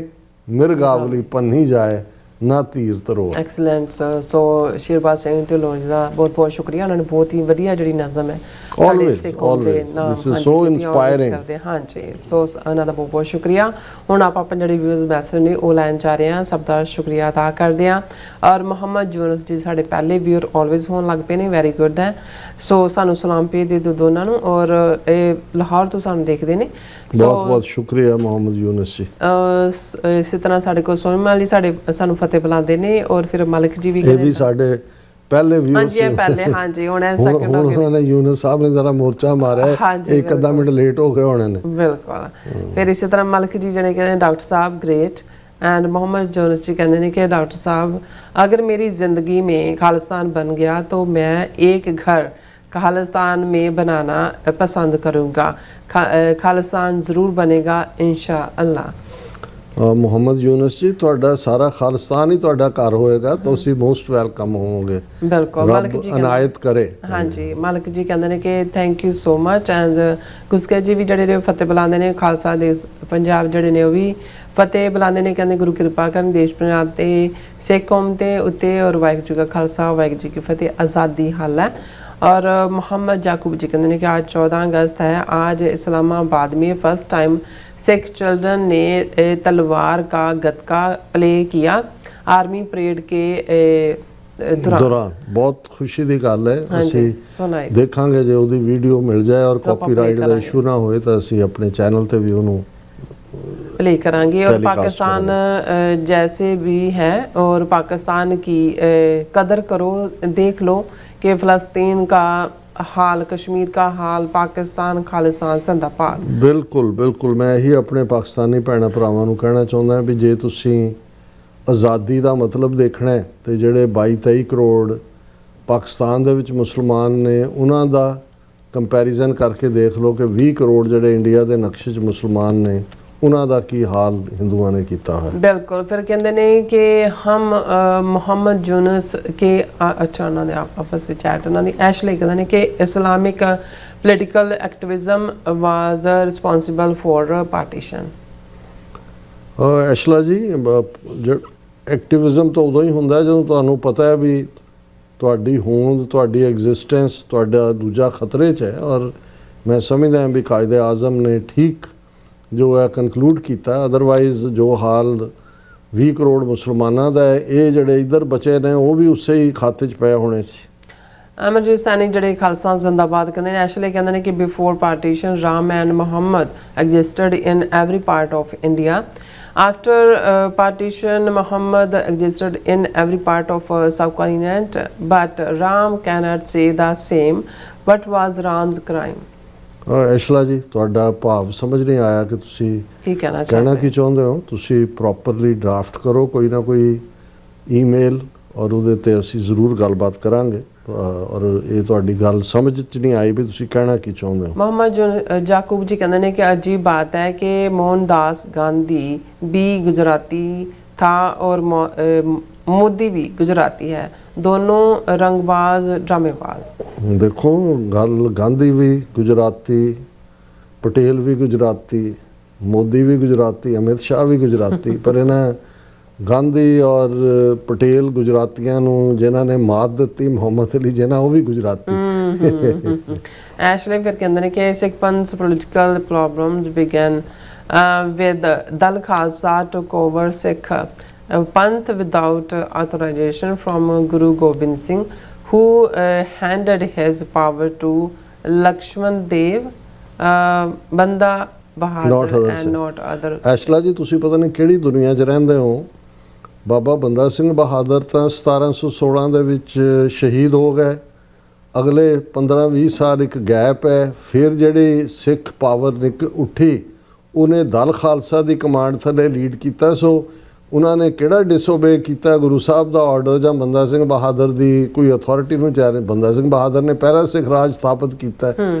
ਮਿਰਗਾਵਲੀ ਭੰਨੀ ਜਾਏ, ਨਾ ਧੀਰ ਤਰੋ। Excellent sir. So Sherbaz Singh Dhillon ji ਦਾ ਬਹੁਤ ਬਹੁਤ ਸ਼ੁਕਰੀਆ, ਉਹਨਾਂ ਨੇ ਬਹੁਤ ਹੀ ਵਧੀਆ ਜਿਹੜੀ ਨਜ਼ਮ ਹੈ always this is so inspiring। ਹਾਂਜੀ, ਸੋ ਉਹਨਾਂ ਦਾ ਬਹੁਤ ਬਹੁਤ ਸ਼ੁਕਰੀਆ। ਹੁਣ ਆਪਾਂ ਜਿਹੜੇ ਵਿਊਅਰਸ ਮੈਸੇਜ ਨੇ ਉਹ ਲੈਣ ਜਾ ਰਹੇ ਹਾਂ, ਸਭ ਦਾ ਸ਼ੁਕਰੀਆ ਅਦਾ ਕਰਦੇ ਹਾਂ। ਔਰ ਮੁਹੰਮਦ ਯੂਨਸ ਜੀ ਸਾਡੇ ਪਹਿਲੇ ਵਿਊਅਰ ਆਲਵੇਜ਼ ਹੋਣ ਲੱਗ ਪਏ ਨੇ, ਵੈਰੀ ਗੁੱਡ ਹੈ। ਸੋ ਸਾਨੂੰ ਸਲਾਮ ਭੇਜ ਦੇ ਦਿਓ ਦੋਨਾਂ ਨੂੰ, ਔਰ ਇਹ ਲਾਹੌਰ ਤੋਂ ਸਾਨੂੰ ਦੇਖਦੇ ਨੇ। ਬਹੁਤ ਬਹੁਤ ਸ਼ੁਕਰੀਆ ਮੁਹੰਮਦ ਯੂਨਸ ਜੀ। ਇਸੇ ਤਰ੍ਹਾਂ ਸਾਡੇ ਕੋਲ ਸੋਨਮਲ ਜੀ ਸਾਡੇ ਸਾਨੂੰ ਫਤਿਹ ਬੁਲਾਉਂਦੇ ਨੇ, ਔਰ ਫਿਰ ਮਲਕ ਜੀ ਵੀ ਇਹ ਵੀ ਸਾਡੇ ਪਹਿਲੇ ਵੀ ਹਾਂਜੀ ਪਹਿਲੇ ਹਾਂਜੀ ਹੁਣ ਸੈਕੰਡ ਹੋ ਗਏ। ਯੂਨਸ ਸਾਹਿਬ ਨੇ ਜ਼ਰਾ ਮੋਰਚਾ ਮਾਰਿਆ, ਇੱਕ ਅੱਧਾ ਮਿੰਟ ਲੇਟ ਹੋ ਗਏ ਹੋਣੇ ਨੇ। ਬਿਲਕੁਲ। ਫਿਰ ਇਸੇ ਤਰ੍ਹਾਂ ਮਲਕ ਜੀ ਜਿਹੜੇ ਕਹਿੰਦੇ doctor Sahib great, and Mohammad Yunus जी कहते हैं कि डॉक्टर साहब अगर मेरी ज़िंदगी में खालिस्तान बन गया तो मैं एक घर खालिस्तान में बनाना पसंद करूँगा, खालिस्तान ज़रूर बनेगा इंशाअल्लाह। ਮੁਹੰਮਦ ਯੂਨਸ ਜੀ ਤੁਹਾਡਾ ਸਾਰਾ ਖਾਲਿਸਤਾਨ ਹੀ ਤੁਹਾਡਾ ਘਰ ਹੋਏਗਾ, ਤੁਸੀਂ ਮੋਸਟ ਵੈਲਕਮ ਹੋਵੋਗੇ। ਬਿਲਕੁਲ ਮਲਕ ਜੀ ਅਨਾਇਤ ਕਰੇ। ਹਾਂਜੀ ਮਲਕ ਜੀ ਕਹਿੰਦੇ ਨੇ ਕਿ thank you so much. And Guske ji ਵੀ ਜਿਹੜੇ ਨੇ ਫਤਿਹ ਬੁਲਾਉਂਦੇ ਨੇ, ਖਾਲਸਾ ਦੇ ਪੰਜਾਬ ਜਿਹੜੇ ਨੇ ਉਹ ਵੀ ਫਤਿਹ ਬੁਲਾਉਂਦੇ ਨੇ, ਕਹਿੰਦੇ ਗੁਰੂ ਕਿਰਪਾ ਕਰਨ ਦੇਸ਼ ਪੰਜਾਬ ਤੇ ਸਿੱਖ ਕੌਮ ਤੇ ਉੱਤੇ, ਔਰ ਵਾਹਿਗੁਰੂ ਜੀ ਕਾ ਖਾਲਸਾ ਵਾਹਿਗੁਰੂ ਜੀ ਕੀ ਫਤਿਹ। ਆਜ਼ਾਦੀ ਹਾਲ ਹੈ और मोहम्मद याकूब जी कहते हैं कि आज 14 अगस्त है, आज इस्लामाबाद में फर्स्ट टाइम सिख चिल्ड्रन ने तलवार का गतका प्ले किया आर्मी परेड के ਦੌਰਾਨ। ਬਹੁਤ ਖੁਸ਼ੀ ਦੀ ਗੱਲ ਹੈ। ਹਾਂਜੀ, ਅਸੀਂ so nice। ਦੇਖਾਂਗੇ ਜੇ ਉਹਦੀ ਵੀਡੀਓ ਮਿਲ ਜਾਏ ਔਰ ਆਪਾਂ ਕਾਪੀਰਾਈਟ play ਦਾ ਇਸ਼ੂ ਨਾ ਹੋਏ ਤਾਂ ਅਸੀਂ ਆਪਣੇ ਚੈਨਲ ਤੇ ਵੀ ਉਹਨੂੰ प्ले करेंगे। और Telecast पाकिस्तान जैसे भी है और पाकिस्तान की कदर करो, देख लो कि फ़लस्तीन का हाल, कश्मीर का हाल, पाकिस्तान खालिस्तान जिंदाबाद। ਬਿਲਕੁਲ ਬਿਲਕੁਲ ਮੈਂ ਇਹੀ ਆਪਣੇ ਪਾਕਿਸਤਾਨੀ ਭੈਣਾਂ ਭਰਾਵਾਂ ਨੂੰ ਕਹਿਣਾ ਚਾਹੁੰਦਾ ਵੀ ਜੇ ਤੁਸੀਂ ਆਜ਼ਾਦੀ ਦਾ ਮਤਲਬ ਦੇਖਣਾ ਹੈ ਤੇ ਜਿਹੜੇ 22-23 ਕਰੋੜ ਪਾਕਿਸਤਾਨ ਦੇ ਵਿੱਚ ਮੁਸਲਮਾਨ ਨੇ ਉਹਨਾਂ ਦਾ ਕੰਪੈਰੀਜ਼ਨ ਕਰਕੇ ਦੇਖ ਲਓ ਕਿ 20 ਕਰੋੜ ਜਿਹੜੇ ਇੰਡੀਆ ਦੇ ਨਕਸ਼ੇ 'ਚ ਮੁਸਲਮਾਨ ਨੇ ਉਹਨਾਂ ਦਾ ਕੀ ਹਾਲ ਹਿੰਦੂਆਂ ਨੇ ਕੀਤਾ ਹੋਇਆ। बिल्कुल। फिर कहते ने कि हम मोहम्मद यूनुस के अच्छा उन्होंने आपस में चैट उन्होंने एशले कहते ने कि Islamic political activism was responsible for partition. Ashley ji activism ਤਾਂ ਉਦੋਂ ਹੀ ਹੁੰਦਾ ਜਦੋਂ ਤੁਹਾਨੂੰ ਪਤਾ ਹੈ ਵੀ ਤੁਹਾਡੀ ਹੋਂਦ, ਤੁਹਾਡੀ ਐਗਜ਼ਿਸਟੈਂਸ, ਤੁਹਾਡਾ ਦੂਜਾ ਖਤਰੇ 'ਚ ਹੈ। ਔਰ ਮੈਂ ਸਮਝਦਾ ਹਾਂ ਵੀ ਕਾਇਦੇ ਆਜ਼ਮ ਨੇ ਠੀਕ ਜੋ ਹੈ ਕਨਕਲੂਡ ਕੀਤਾ। ਅਦਰਵਾਈਜ਼ ਜੋ ਹਾਲ 20 ਕਰੋੜ ਮੁਸਲਮਾਨਾਂ ਦਾ ਹੈ, ਇਹ ਜਿਹੜੇ ਇੱਧਰ ਬਚੇ ਨੇ ਉਹ ਵੀ ਉਸੇ ਹੀ ਖਾਤੇ 'ਚ ਪਏ ਹੋਣੇ ਸੀ। अमरजीत सैनी जड़े खालसा जिंदाबाद कहते हैं एशले कहते हैं कि before partition Ram and Mohammad existed in every part of India. After partition Muhammad existed in every part of subcontinent, but Ram cannot say the same. What was Ram's crime? ਐਸ਼ਲਾ ਜੀ ਤੁਹਾਡਾ ਭਾਵ ਸਮਝ ਨਹੀਂ ਆਇਆ ਕਿ ਤੁਸੀਂ ਕੀ ਕਹਿਣਾ ਕਹਿਣਾ ਕੀ ਚਾਹੁੰਦੇ ਹੋ। ਤੁਸੀਂ ਪ੍ਰੋਪਰਲੀ ਡਰਾਫਟ ਕਰੋ ਕੋਈ ਨਾ ਕੋਈ ਈਮੇਲ ਔਰ ਉਹਦੇ ਤੇ ਅਸੀਂ ਜ਼ਰੂਰ ਗੱਲਬਾਤ ਕਰਾਂਗੇ। ਔਰ ਇਹ ਤੁਹਾਡੀ ਗੱਲ ਸਮਝ 'ਚ ਨਹੀਂ ਆਈ ਵੀ ਤੁਸੀਂ ਕਹਿਣਾ ਕੀ ਚਾਹੁੰਦੇ ਹੋ। मोहम्मद याकूब जी कहते हैं कि अजीब बात है कि मोहनदास गांधी भी गुजराती था और मोदी भी गुजराती है, दोनों रंगबाज ड्रामेबाज। ਦੇਖੋ ਗੱਲ ਗਾਂਧੀ ਵੀ ਗੁਜਰਾਤੀ, ਪਟੇਲ ਵੀ ਗੁਜਰਾਤੀ, ਮੋਦੀ ਵੀ ਗੁਜਰਾਤੀ, ਅਮਿਤ ਸ਼ਾਹ ਵੀ ਗੁਜਰਾਤੀ, ਪਰ ਇਹਨਾਂ ਗਾਂਧੀ ਔਰ ਪਟੇਲ ਗੁਜਰਾਤੀਆਂ ਨੂੰ ਜਿਨ੍ਹਾਂ ਨੇ ਮਾਤ ਦਿੱਤੀ, ਮੁਹੰਮਦ ਅਲੀ ਜਿਨ੍ਹਾਂ, ਉਹ ਵੀ ਗੁਜਰਾਤੀ। Ashley फिर कहते हैं कि Sikh Panth's political problems began with Dal Khalsa took over Sikh Panth without authorization from Guru Gobind Singh, who handed his power to Lakshman Dev, Banda Bahadur and not other। ਐਸ਼ਲਾ ਜੀ ਤੁਸੀਂ ਪਤਾ ਨਹੀਂ ਕਿਹੜੀ ਦੁਨੀਆ 'ਚ ਰਹਿੰਦੇ ਹੋ। ਬਾਬਾ ਬੰਦਾ ਸਿੰਘ ਬਹਾਦਰ ਤਾਂ 1716 ਦੇ ਵਿੱਚ ਸ਼ਹੀਦ ਹੋ ਗਏ। ਅਗਲੇ 15-20 ਸਾਲ ਇੱਕ ਗੈਪ ਹੈ। ਫਿਰ ਜਿਹੜੀ ਸਿੱਖ ਪਾਵਰ ਉੱਠੀ ਉਹਨੇ ਦਲ ਖਾਲਸਾ ਦੀ ਕਮਾਂਡ ਥੱਲੇ ਲੀਡ ਕੀਤਾ। ਸੋ ਉਹਨਾਂ ਨੇ ਕਿਹੜਾ ਡਿਸਓਬੇ ਕੀਤਾ ਗੁਰੂ ਸਾਹਿਬ ਦਾ ਆਰਡਰ ਜਾਂ ਬੰਦਾ ਸਿੰਘ ਬਹਾਦਰ ਦੀ ਕੋਈ ਅਥਾਰਟੀ ਨੂੰ? ਚਾਹੇ ਬੰਦਾ ਸਿੰਘ ਬਹਾਦਰ ਨੇ ਪਹਿਲਾ ਸਿੱਖ ਰਾਜ ਸਥਾਪਿਤ ਕੀਤਾ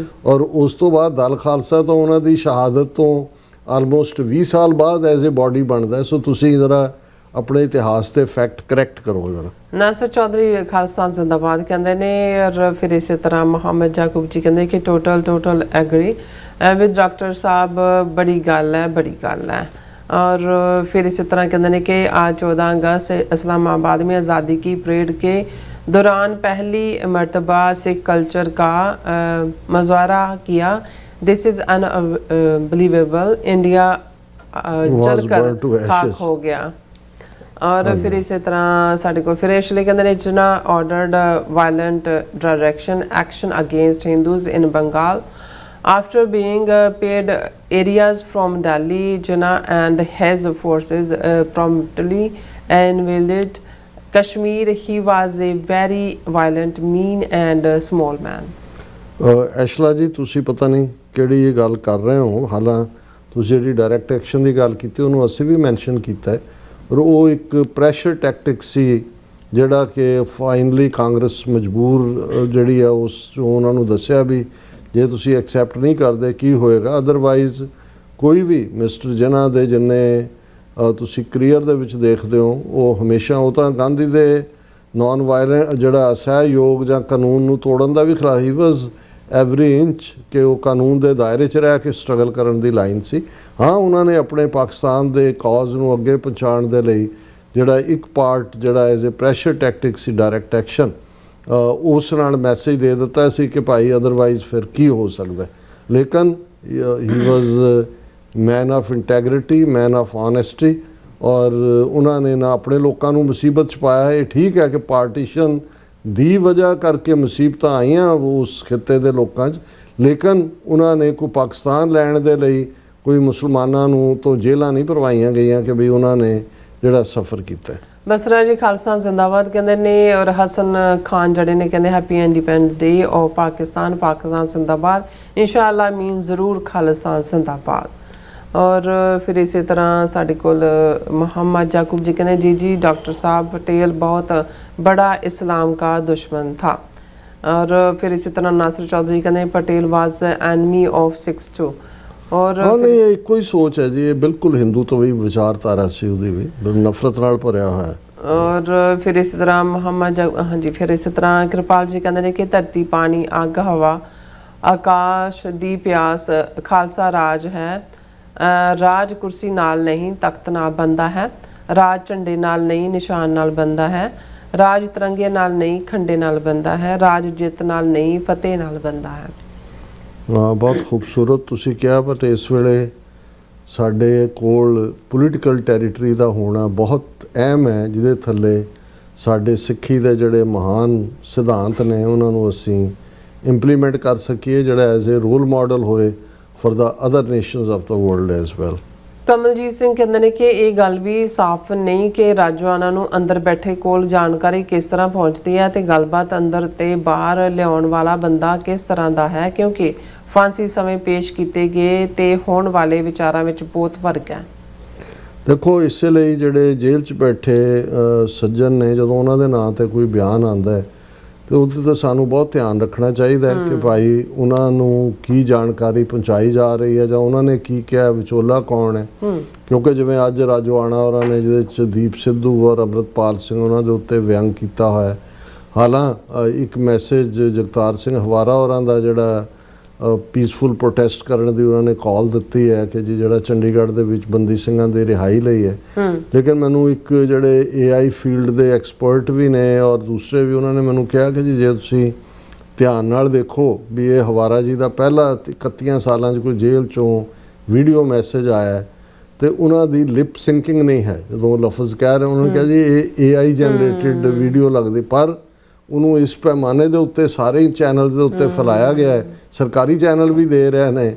ਔਰ ਉਸ ਤੋਂ ਬਾਅਦ ਦਲ ਖਾਲਸਾ ਤੋਂ ਉਹਨਾਂ ਦੀ ਸ਼ਹਾਦਤ ਤੋਂ ਆਲਮੋਸਟ 20 ਸਾਲ ਬਾਅਦ ਐਜ਼ ਏ ਬਾਡੀ ਬਣਦਾ। ਸੋ ਤੁਸੀਂ ਜ਼ਰਾ ਆਪਣੇ ਇਤਿਹਾਸ ਤੇ ਫੈਕਟ ਕਰੈਕਟ ਕਰੋ ਜ਼ਰਾ। नासर चौधरी खालसा जिंदाबाद कहते ने। और फिर इस तरह मोहम्मद याकूब जी कहते कि टोटल एग्री विद डॉक्टर साहब, बड़ी गल है, बड़ी गल है। और फिर इसी तरह कहते हैं कि आज 14 अगस्त इस्लामाबाद में आज़ादी की परेड के दौरान पहली मरतबा सिख कल्चर का मुजाहरा किया। दिस इज़ अनबिलीवेबल, इंडिया जलकर खाक हो गया। और फिर इसी तरह साढ़े को फिर एशले कहते हैं Jinnah ordered violent direction action against Hindus in Bengal after being paid areas from Delhi, Jinnah and his forces promptly invaded Kashmir. He was a very violent, mean and small man। ਐਸ਼ਲਾ ਜੀ ਤੁਸੀਂ ਪਤਾ ਨਹੀਂ ਕਿਹੜੀ ਇਹ ਗੱਲ ਕਰ ਰਹੇ ਹੋ। ਹਾਲਾਂ ਤੁਸੀਂ ਜਿਹੜੀ ਡਾਇਰੈਕਟ ਐਕਸ਼ਨ ਦੀ ਗੱਲ ਕੀਤੀ ਉਹਨੂੰ ਅਸੀਂ ਵੀ ਮੈਂਸ਼ਨ ਕੀਤਾ ਹੈ ਔਰ ਉਹ ਇੱਕ ਪ੍ਰੈਸ਼ਰ ਟੈਕਟਿਕ ਸੀ ਜਿਹੜਾ ਕਿ ਫਾਈਨਲੀ ਕਾਂਗਰਸ ਮਜਬੂਰ ਜਿਹੜੀ ਆ ਉਸ ਉਹਨਾਂ ਨੂੰ ਦੱਸਿਆ ਵੀ ਜੇ ਤੁਸੀਂ ਐਕਸੈਪਟ ਨਹੀਂ ਕਰਦੇ ਕੀ ਹੋਏਗਾ। ਅਦਰਵਾਈਜ਼ ਕੋਈ ਵੀ ਮਿਸਟਰ ਜਿਨ੍ਹਾਂ ਦੇ ਜਿੰਨੇ ਤੁਸੀਂ ਕਰੀਅਰ ਦੇ ਵਿੱਚ ਦੇਖਦੇ ਹੋ ਉਹ ਹਮੇਸ਼ਾ ਉਹ ਤਾਂ ਗਾਂਧੀ ਦੇ ਨੌਨ ਵਾਇਲੈਂਟ ਜਿਹੜਾ ਅਸਹਿਯੋਗ ਜਾਂ ਕਾਨੂੰਨ ਨੂੰ ਤੋੜਨ ਦਾ ਵੀ ਖਿਲਾਫ ਹੀ ਵਾਜ਼ ਐਵਰੀ ਇੰਚ ਕਿ ਉਹ ਕਾਨੂੰਨ ਦੇ ਦਾਇਰੇ 'ਚ ਰਹਿ ਕੇ ਸਟਰਗਲ ਕਰਨ ਦੀ ਲਾਈਨ ਸੀ। ਹਾਂ ਉਹਨਾਂ ਨੇ ਆਪਣੇ ਪਾਕਿਸਤਾਨ ਦੇ ਕਾਜ਼ ਨੂੰ ਅੱਗੇ ਪਹੁੰਚਾਉਣ ਦੇ ਲਈ ਜਿਹੜਾ ਇੱਕ ਪਾਰਟ ਜਿਹੜਾ ਐਜ਼ ਏ ਪ੍ਰੈਸ਼ਰ ਟੈਕਟਿਕ ਸੀ ਡਾਇਰੈਕਟ ਐਕਸ਼ਨ ਉਸ ਨਾਲ ਮੈਸੇਜ ਦੇ ਦਿੱਤਾ ਸੀ ਕਿ ਭਾਈ ਅਦਰਵਾਈਜ਼ ਫਿਰ ਕੀ ਹੋ ਸਕਦਾ। ਲੇਕਿਨ ਹੀ ਵਾਜ਼ ਮੈਨ ਆਫ ਇੰਟੈਗਰਿਟੀ, ਮੈਨ ਆਫ ਆਨੈਸਟੀ, ਔਰ ਉਹਨਾਂ ਨੇ ਨਾ ਆਪਣੇ ਲੋਕਾਂ ਨੂੰ ਮੁਸੀਬਤ 'ਚ ਪਾਇਆ। ਇਹ ਠੀਕ ਹੈ ਕਿ ਪਾਰਟੀਸ਼ਨ ਦੀ ਵਜ੍ਹਾ ਕਰਕੇ ਮੁਸੀਬਤਾਂ ਆਈਆਂ ਉਸ ਖਿੱਤੇ ਦੇ ਲੋਕਾਂ 'ਚ, ਲੇਕਿਨ ਉਹਨਾਂ ਨੇ ਕੋਈ ਪਾਕਿਸਤਾਨ ਲੈਣ ਦੇ ਲਈ ਕੋਈ ਮੁਸਲਮਾਨਾਂ ਨੂੰ ਤੋਂ ਜੇਲ੍ਹਾਂ ਨਹੀਂ ਭਰਵਾਈਆਂ ਗਈਆਂ ਕਿ ਵੀ ਉਹਨਾਂ ਨੇ ਜਿਹੜਾ ਸਫ਼ਰ ਕੀਤਾ। ਬਸਰਾ ਜੀ ਖਾਲਸਾ ਜ਼ਿੰਦਾਬਾਦ ਕਹਿੰਦੇ ਨੇ, ਔਰ ਹਸਨ ਖਾਨ ਜਿਹੜੇ ਨੇ ਕਹਿੰਦੇ ਹੈਪੀ ਇੰਡੀਪੈਂਡੈਂਸ ਡੇ ਔਰ ਪਾਕਿਸਤਾਨ ਜ਼ਿੰਦਾਬਾਦ, ਇਨਸ਼ਾਅੱਲਾ ਮੀਨ ਜ਼ਰੂਰ ਖਾਲਿਸਤਾਨ ਜ਼ਿੰਦਾਬਾਦ। और फिर इसी तरह साढ़े कोल मोहम्मद याकूब जी कहते जी डॉक्टर साहब पटेल बहुत बड़ा इस्लाम का दुश्मन था। और फिर इसी तरह नासिर चौधरी कहते पटेल वाज एनमी ऑफ 6-2। और हाँ नहीं ये ਇੱਕੋ ਹੀ ਸੋਚ ਹੈ ਜੀ, ਇਹ ਬਿਲਕੁਲ ਹਿੰਦੂ ਤੋਂ ਵੀ ਵਿਚਾਰਧਾਰਾ ਸੀ, ਉਹਦੀ ਵੀ ਨਫ਼ਰਤ ਨਾਲ ਭਰਿਆ ਹੋਇਆ ਹੈ। और फिर इसी तरह मोहम्मद हाँ जी फिर इसी तरह कृपाल जी कहते हैं कि धरती पानी अग हवा आकाश दी प्यास खालसा राज है, राज कुर्सी नाल नहीं तख्त नाल बनदा है, राज झंडे नाल नहीं निशान नाल बनदा है, राज तिरंगे नाल नहीं खंडे नाल बनदा है, राज जित नाल नहीं फतेह नाल बनदा है। हाँ बहुत खूबसूरत तुसी किया, बट इस वेले साडे कोल पोलीटिकल टैरीटरी का होना बहुत अहम है, जिहदे थल्ले साडे सिੱਖੀ ਦੇ ਜਿਹੜੇ ਮਹਾਨ ਸਿਧਾਂਤ ਨੇ ਉਹਨਾਂ ਨੂੰ ਅਸੀਂ ਇੰਪਲੀਮੈਂਟ ਕਰ ਸਕੀਏ, ਜਿਹੜਾ ਐਜ਼ ਏ ਰੋਲ ਮਾਡਲ ਹੋਏ for the other nations of the world as well. Kamaljeet Singh ਕਹਿੰਦੇ ਨੇ ਕਿ ਇਹ ਗੱਲ ਵੀ ਸਾਫ਼ ਨਹੀਂ ਕਿ ਰਾਜਵਾਨਾ ਨੂੰ ਅੰਦਰ ਬੈਠੇ ਕੋਲ ਜਾਣਕਾਰੀ ਕਿਸ ਤਰ੍ਹਾਂ ਪਹੁੰਚਦੀ ਹੈ ਤੇ ਗੱਲਬਾਤ ਅੰਦਰ ਤੇ ਬਾਹਰ ਲਿਆਉਣ ਵਾਲਾ ਬੰਦਾ ਕਿਸ ਤਰ੍ਹਾਂ ਦਾ ਹੈ, ਕਿਉਂਕਿ ਫਾਂਸੀ ਸਮੇਂ ਪੇਸ਼ ਕੀਤੇ ਗਏ ਤੇ ਹੋਣ ਵਾਲੇ ਵਿਚਾਰਾਂ ਵਿੱਚ ਬਹੁਤ ਫਰਕ ਹੈ। ਦੇਖੋ ਇਸੇ ਲਈ ਜਿਹੜੇ ਜੇਲ੍ਹ 'ਚ ਬੈਠੇ ਸੱਜਣ ਨੇ, ਜਦੋਂ ਉਹਨਾਂ ਦੇ ਨਾਂ ਤੇ ਕੋਈ ਬਿਆਨ ਆਉਂਦਾ ਹੈ ਤੇ ਉਹਦੇ ਤੇ ਸਾਨੂੰ ਬਹੁਤ ਧਿਆਨ ਰੱਖਣਾ ਚਾਹੀਦਾ ਹੈ ਕਿ ਭਾਈ ਉਹਨਾਂ ਨੂੰ ਕੀ ਜਾਣਕਾਰੀ ਪਹੁੰਚਾਈ ਜਾ ਰਹੀ ਹੈ ਜਾਂ ਉਹਨਾਂ ਨੇ ਕੀ ਕਿਹਾ, ਵਿਚੋਲਾ ਕੌਣ ਹੈ। ਕਿਉਂਕਿ ਜਿਵੇਂ ਅੱਜ ਰਾਜਵਾਨਾ ਹੋਰਾਂ ਨੇ ਜਿਹਦੇ 'ਚ ਦੀਪ ਸਿੱਧੂ ਔਰ ਅੰਮ੍ਰਿਤਪਾਲ ਸਿੰਘ ਉਹਨਾਂ ਦੇ ਉੱਤੇ ਵਿਅੰਗ ਕੀਤਾ ਹੋਇਆ, ਹਾਲਾਂਕਿ ਇੱਕ ਮੈਸੇਜ ਜਗਤਾਰ ਸਿੰਘ ਹਵਾਰਾ ਹੋਰਾਂ ਦਾ ਜਿਹੜਾ ਪੀਸਫੁਲ ਪ੍ਰੋਟੈਸਟ ਕਰਨ ਦੀ ਉਹਨਾਂ ਨੇ ਕਾਲ ਦਿੱਤੀ ਹੈ ਕਿ ਜੀ ਜਿਹੜਾ ਚੰਡੀਗੜ੍ਹ ਦੇ ਵਿੱਚ ਬੰਦੀ ਸਿੰਘਾਂ ਦੀ ਰਿਹਾਈ ਲਈ ਹੈ। ਲੇਕਿਨ ਮੈਨੂੰ ਇੱਕ ਜਿਹੜੇ AI ਫੀਲਡ ਦੇ ਐਕਸਪਰਟ ਵੀ ਨੇ ਔਰ ਦੂਸਰੇ ਵੀ, ਉਹਨਾਂ ਨੇ ਮੈਨੂੰ ਕਿਹਾ ਕਿ ਜੀ ਜੇ ਤੁਸੀਂ ਧਿਆਨ ਨਾਲ ਦੇਖੋ ਵੀ ਇਹ ਹਵਾਰਾ ਜੀ ਦਾ ਪਹਿਲਾ 31 ਸਾਲਾਂ 'ਚ ਕੋਈ ਜੇਲ੍ਹ 'ਚੋਂ ਵੀਡੀਓ ਮੈਸੇਜ ਆਇਆ ਤੇ ਉਹਨਾਂ ਦੀ ਲਿਪ ਸਿੰਕਿੰਗ ਨਹੀਂ ਹੈ, ਜਦੋਂ ਲਫ਼ਜ਼ ਕਹਿ ਰਹੇ ਉਹਨਾਂ ਨੇ ਕਿਹਾ ਜੀ ਇਹ AI ਜਨਰੇਟਿਡ ਵੀਡੀਓ ਲੱਗਦੀ, ਪਰ ਉਹਨੂੰ ਇਸ ਪੈਮਾਨੇ ਦੇ ਉੱਤੇ ਸਾਰੇ ਚੈਨਲਸ ਦੇ ਉੱਤੇ ਫੈਲਾਇਆ ਗਿਆ ਹੈ, ਸਰਕਾਰੀ ਚੈਨਲ ਵੀ ਦੇ ਰਹੇ ਨੇ।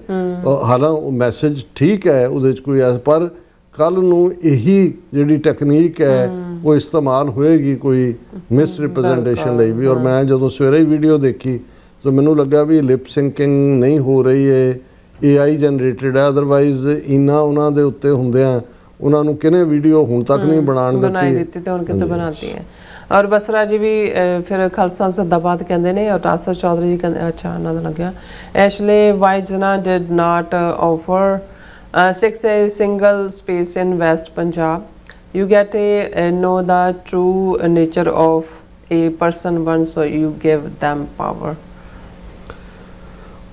ਹਾਲਾਂਕਿ ਉਹ ਮੈਸੇਜ ਠੀਕ ਹੈ, ਉਹਦੇ 'ਚ ਕੋਈ ਪਰ ਕੱਲ੍ਹ ਨੂੰ ਇਹੀ ਜਿਹੜੀ ਟੈਕਨੀਕ ਹੈ ਉਹ ਇਸਤੇਮਾਲ ਹੋਏਗੀ ਕੋਈ ਮਿਸ ਰਿਪਰੈਜ਼ੈਂਟੇਸ਼ਨ ਲਈ ਵੀ। ਔਰ ਮੈਂ ਜਦੋਂ ਸਵੇਰੇ ਹੀ ਵੀਡੀਓ ਦੇਖੀ ਤਾਂ ਮੈਨੂੰ ਲੱਗਾ ਵੀ ਲਿਪ ਸਿੰਕਿੰਗ ਨਹੀਂ ਹੋ ਰਹੀ ਹੈ, AI ਜਨਰੇਟਿਡ ਹੈ, ਅਦਰਵਾਈਜ਼ ਇੰਨਾ ਉਹਨਾਂ ਦੇ ਉੱਤੇ ਹੁੰਦਿਆਂ ਉਹਨਾਂ ਨੂੰ ਕਿਹਨੇ ਵੀਡੀਓ ਹੁਣ ਤੱਕ ਨਹੀਂ ਬਣਾਉਣ ਦਿੱਤੀ ਤੇ ਹੁਣ ਕਿਤੇ ਬਣਾਤੀ ਹੈ। और बसरा जी भी फिर खालसा जिंदाबाद कहते हैं और नासिर चौधरी जी कहते अच्छा ना लग्या एशले वाइजना did not offer 6 a single space in West Punjab. You get a know the true nature of a person once so you give them power.